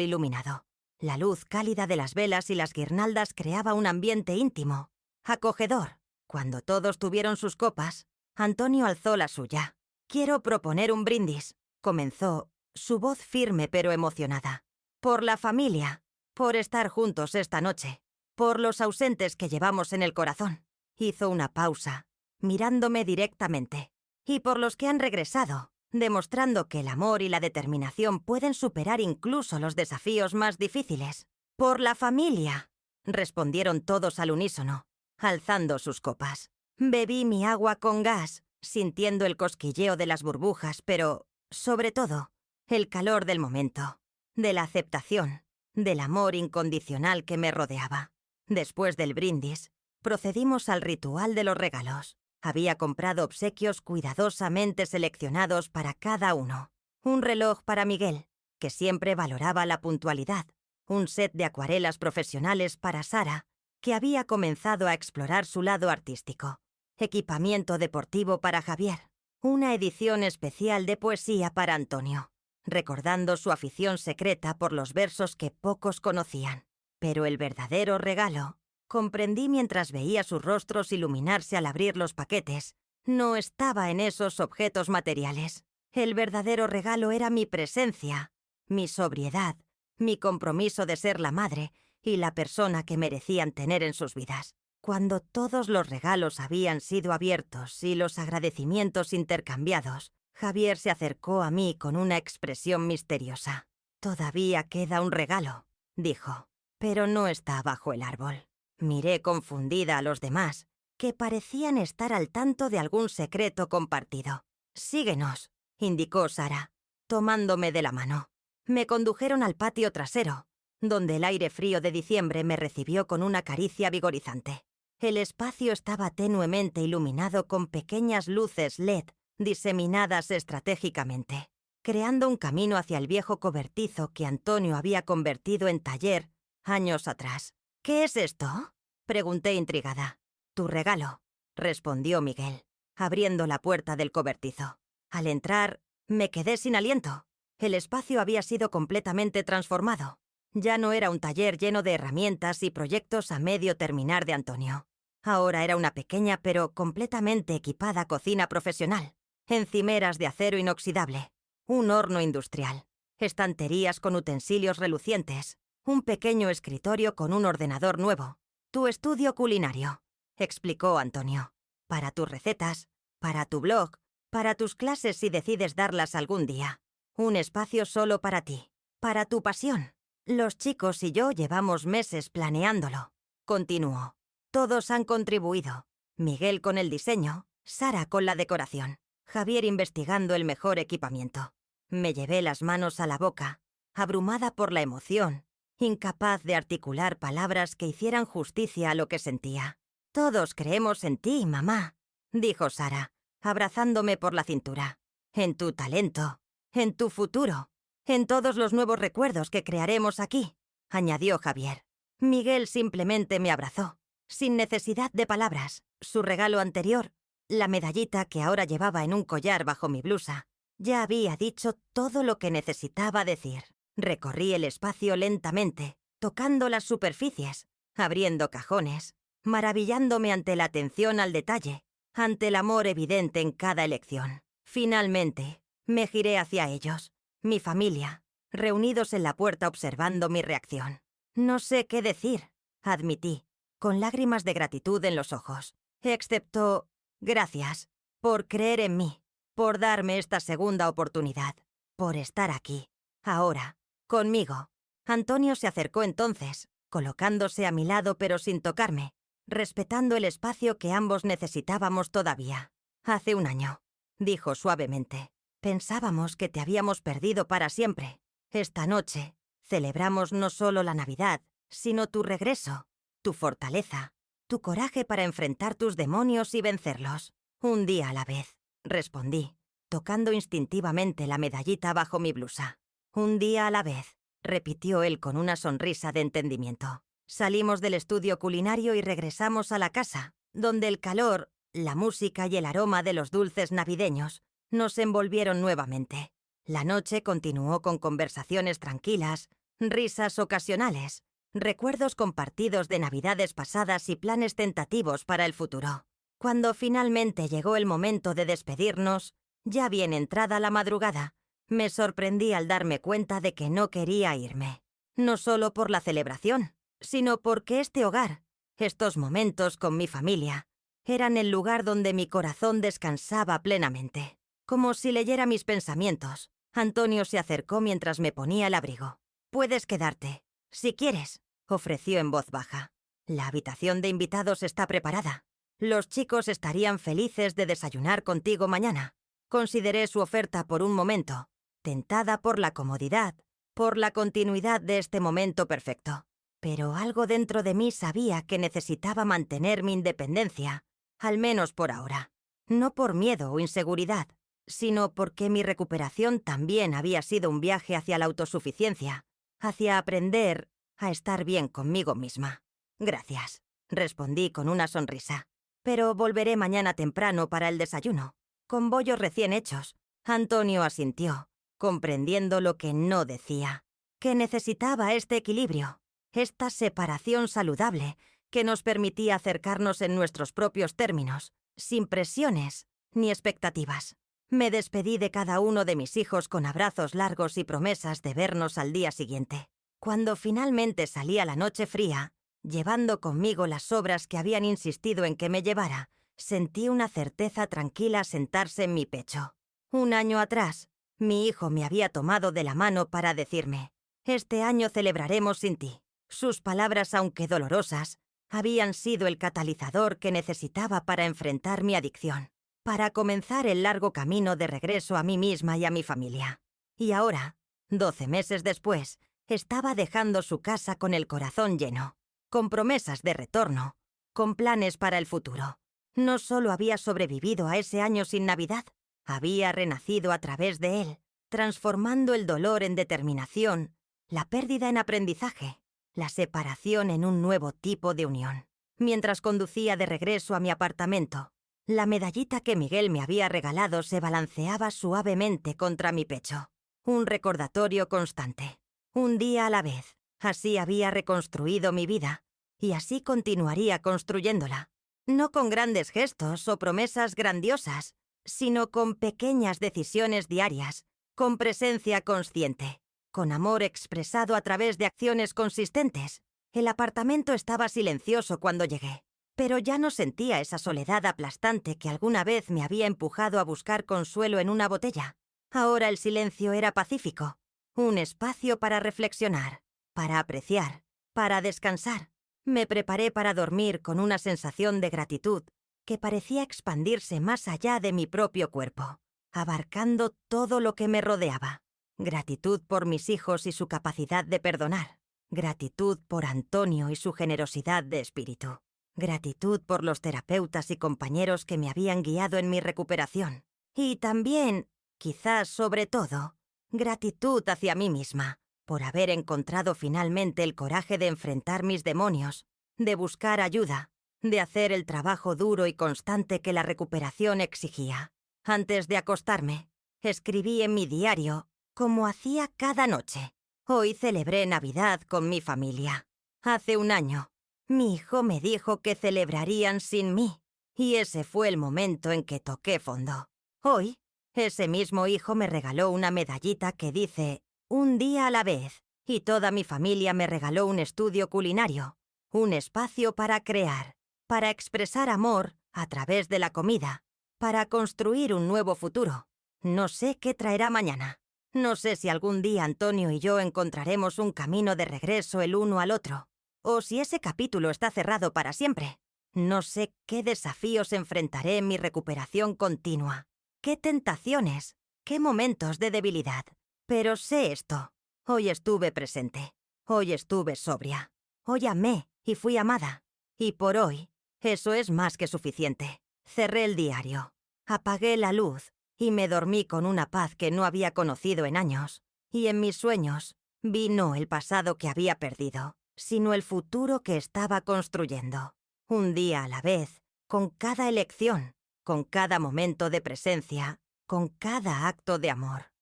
iluminado. La luz cálida de las velas y las guirnaldas creaba un ambiente íntimo, acogedor. Cuando todos tuvieron sus copas, Antonio alzó la suya. «Quiero proponer un brindis», comenzó, su voz firme pero emocionada. «Por la familia, por estar juntos esta noche, por los ausentes que llevamos en el corazón». Hizo una pausa, mirándome directamente. «Y por los que han regresado, demostrando que el amor y la determinación pueden superar incluso los desafíos más difíciles». «Por la familia», respondieron todos al unísono, alzando sus copas. Bebí mi agua con gas, sintiendo el cosquilleo de las burbujas, pero, sobre todo, el calor del momento, de la aceptación, del amor incondicional que me rodeaba. Después del brindis, procedimos al ritual de los regalos. Había comprado obsequios cuidadosamente seleccionados para cada uno. Un reloj para Miguel, que siempre valoraba la puntualidad. Un set de acuarelas profesionales para Sara, que había comenzado a explorar su lado artístico. Equipamiento deportivo para Javier. Una edición especial de poesía para Antonio, recordando su afición secreta por los versos que pocos conocían. Pero el verdadero regalo, comprendí mientras veía sus rostros iluminarse al abrir los paquetes, no estaba en esos objetos materiales. El verdadero regalo era mi presencia, mi sobriedad, mi compromiso de ser la madre y la persona que merecían tener en sus vidas. Cuando todos los regalos habían sido abiertos y los agradecimientos intercambiados, Javier se acercó a mí con una expresión misteriosa. «Todavía queda un regalo», dijo, «pero no está bajo el árbol». Miré confundida a los demás, que parecían estar al tanto de algún secreto compartido. «Síguenos», indicó Sara, tomándome de la mano. Me condujeron al patio trasero, donde el aire frío de diciembre me recibió con una caricia vigorizante. El espacio estaba tenuemente iluminado con pequeñas luces LED diseminadas estratégicamente, creando un camino hacia el viejo cobertizo que Antonio había convertido en taller años atrás. «¿Qué es esto?», pregunté intrigada. «Tu regalo», respondió Miguel, abriendo la puerta del cobertizo. Al entrar, me quedé sin aliento. El espacio había sido completamente transformado. Ya no era un taller lleno de herramientas y proyectos a medio terminar de Antonio. Ahora era una pequeña pero completamente equipada cocina profesional, encimeras de acero inoxidable, un horno industrial, estanterías con utensilios relucientes, un pequeño escritorio con un ordenador nuevo. «Tu estudio culinario», explicó Antonio, «para tus recetas, para tu blog, para tus clases si decides darlas algún día. Un espacio solo para ti, para tu pasión». «Los chicos y yo llevamos meses planeándolo», continuó. «Todos han contribuido. Miguel con el diseño, Sara con la decoración, Javier investigando el mejor equipamiento. Me llevé las manos a la boca, abrumada por la emoción, incapaz de articular palabras que hicieran justicia a lo que sentía. «Todos creemos en ti, mamá», dijo Sara, abrazándome por la cintura. «En tu talento, en tu futuro, en todos los nuevos recuerdos que crearemos aquí», añadió Javier. Miguel simplemente me abrazó, sin necesidad de palabras. Su regalo anterior, la medallita que ahora llevaba en un collar bajo mi blusa, ya había dicho todo lo que necesitaba decir. Recorrí el espacio lentamente, tocando las superficies, abriendo cajones, maravillándome ante la atención al detalle, ante el amor evidente en cada elección. Finalmente, me giré hacia ellos, mi familia, reunidos en la puerta observando mi reacción. «No sé qué decir», admití, con lágrimas de gratitud en los ojos, excepto «gracias» por creer en mí, por darme esta segunda oportunidad, por estar aquí, ahora, conmigo. Antonio se acercó entonces, colocándose a mi lado pero sin tocarme, respetando el espacio que ambos necesitábamos todavía. «Hace un año», dijo suavemente. «Pensábamos que te habíamos perdido para siempre. Esta noche celebramos no solo la Navidad, sino tu regreso, tu fortaleza, tu coraje para enfrentar tus demonios y vencerlos. Un día a la vez», respondí, tocando instintivamente la medallita bajo mi blusa. «Un día a la vez», repitió él con una sonrisa de entendimiento. Salimos del estudio culinario y regresamos a la casa, donde el calor, la música y el aroma de los dulces navideños nos envolvieron nuevamente. La noche continuó con conversaciones tranquilas, risas ocasionales, recuerdos compartidos de navidades pasadas y planes tentativos para el futuro. Cuando finalmente llegó el momento de despedirnos, ya bien entrada la madrugada, me sorprendí al darme cuenta de que no quería irme. No solo por la celebración, sino porque este hogar, estos momentos con mi familia, eran el lugar donde mi corazón descansaba plenamente. Como si leyera mis pensamientos, Antonio se acercó mientras me ponía el abrigo. «Puedes quedarte, si quieres», ofreció en voz baja. «La habitación de invitados está preparada. Los chicos estarían felices de desayunar contigo mañana». Consideré su oferta por un momento, tentada por la comodidad, por la continuidad de este momento perfecto. Pero algo dentro de mí sabía que necesitaba mantener mi independencia, al menos por ahora. No por miedo o inseguridad, sino porque mi recuperación también había sido un viaje hacia la autosuficiencia, hacia aprender a estar bien conmigo misma. «Gracias», respondí con una sonrisa. «Pero volveré mañana temprano para el desayuno, con bollos recién hechos». Antonio asintió, comprendiendo lo que no decía, que necesitaba este equilibrio, esta separación saludable que nos permitía acercarnos en nuestros propios términos, sin presiones ni expectativas. Me despedí de cada uno de mis hijos con abrazos largos y promesas de vernos al día siguiente. Cuando finalmente salí a la noche fría, llevando conmigo las sobras que habían insistido en que me llevara, sentí una certeza tranquila sentarse en mi pecho. Un año atrás, mi hijo me había tomado de la mano para decirme: «Este año celebraremos sin ti». Sus palabras, aunque dolorosas, habían sido el catalizador que necesitaba para enfrentar mi adicción, para comenzar el largo camino de regreso a mí misma y a mi familia. Y ahora, 12 meses después, estaba dejando su casa con el corazón lleno, con promesas de retorno, con planes para el futuro. No solo había sobrevivido a ese año sin Navidad, había renacido a través de él, transformando el dolor en determinación, la pérdida en aprendizaje, la separación en un nuevo tipo de unión. Mientras conducía de regreso a mi apartamento, la medallita que Miguel me había regalado se balanceaba suavemente contra mi pecho. Un recordatorio constante. Un día a la vez. Así había reconstruido mi vida, y así continuaría construyéndola. No con grandes gestos o promesas grandiosas, sino con pequeñas decisiones diarias, con presencia consciente, con amor expresado a través de acciones consistentes. El apartamento estaba silencioso cuando llegué, pero ya no sentía esa soledad aplastante que alguna vez me había empujado a buscar consuelo en una botella. Ahora el silencio era pacífico, un espacio para reflexionar, para apreciar, para descansar. Me preparé para dormir con una sensación de gratitud, que parecía expandirse más allá de mi propio cuerpo, abarcando todo lo que me rodeaba. Gratitud por mis hijos y su capacidad de perdonar. Gratitud por Antonio y su generosidad de espíritu. Gratitud por los terapeutas y compañeros que me habían guiado en mi recuperación. Y también, quizás sobre todo, gratitud hacia mí misma, por haber encontrado finalmente el coraje de enfrentar mis demonios, de buscar ayuda, de hacer el trabajo duro y constante que la recuperación exigía. Antes de acostarme, escribí en mi diario, como hacía cada noche. Hoy celebré Navidad con mi familia. Hace un año, mi hijo me dijo que celebrarían sin mí, y ese fue el momento en que toqué fondo. Hoy, ese mismo hijo me regaló una medallita que dice «Un día a la vez», y toda mi familia me regaló un estudio culinario, un espacio para crear, para expresar amor a través de la comida, para construir un nuevo futuro. No sé qué traerá mañana. No sé si algún día Antonio y yo encontraremos un camino de regreso el uno al otro, o si ese capítulo está cerrado para siempre. No sé qué desafíos enfrentaré en mi recuperación continua, qué tentaciones, qué momentos de debilidad. Pero sé esto. Hoy estuve presente. Hoy estuve sobria. Hoy amé y fui amada. Y por hoy, eso es más que suficiente. Cerré el diario, apagué la luz y me dormí con una paz que no había conocido en años. Y en mis sueños vi no el pasado que había perdido, sino el futuro que estaba construyendo. Un día a la vez, con cada elección, con cada momento de presencia, con cada acto de amor.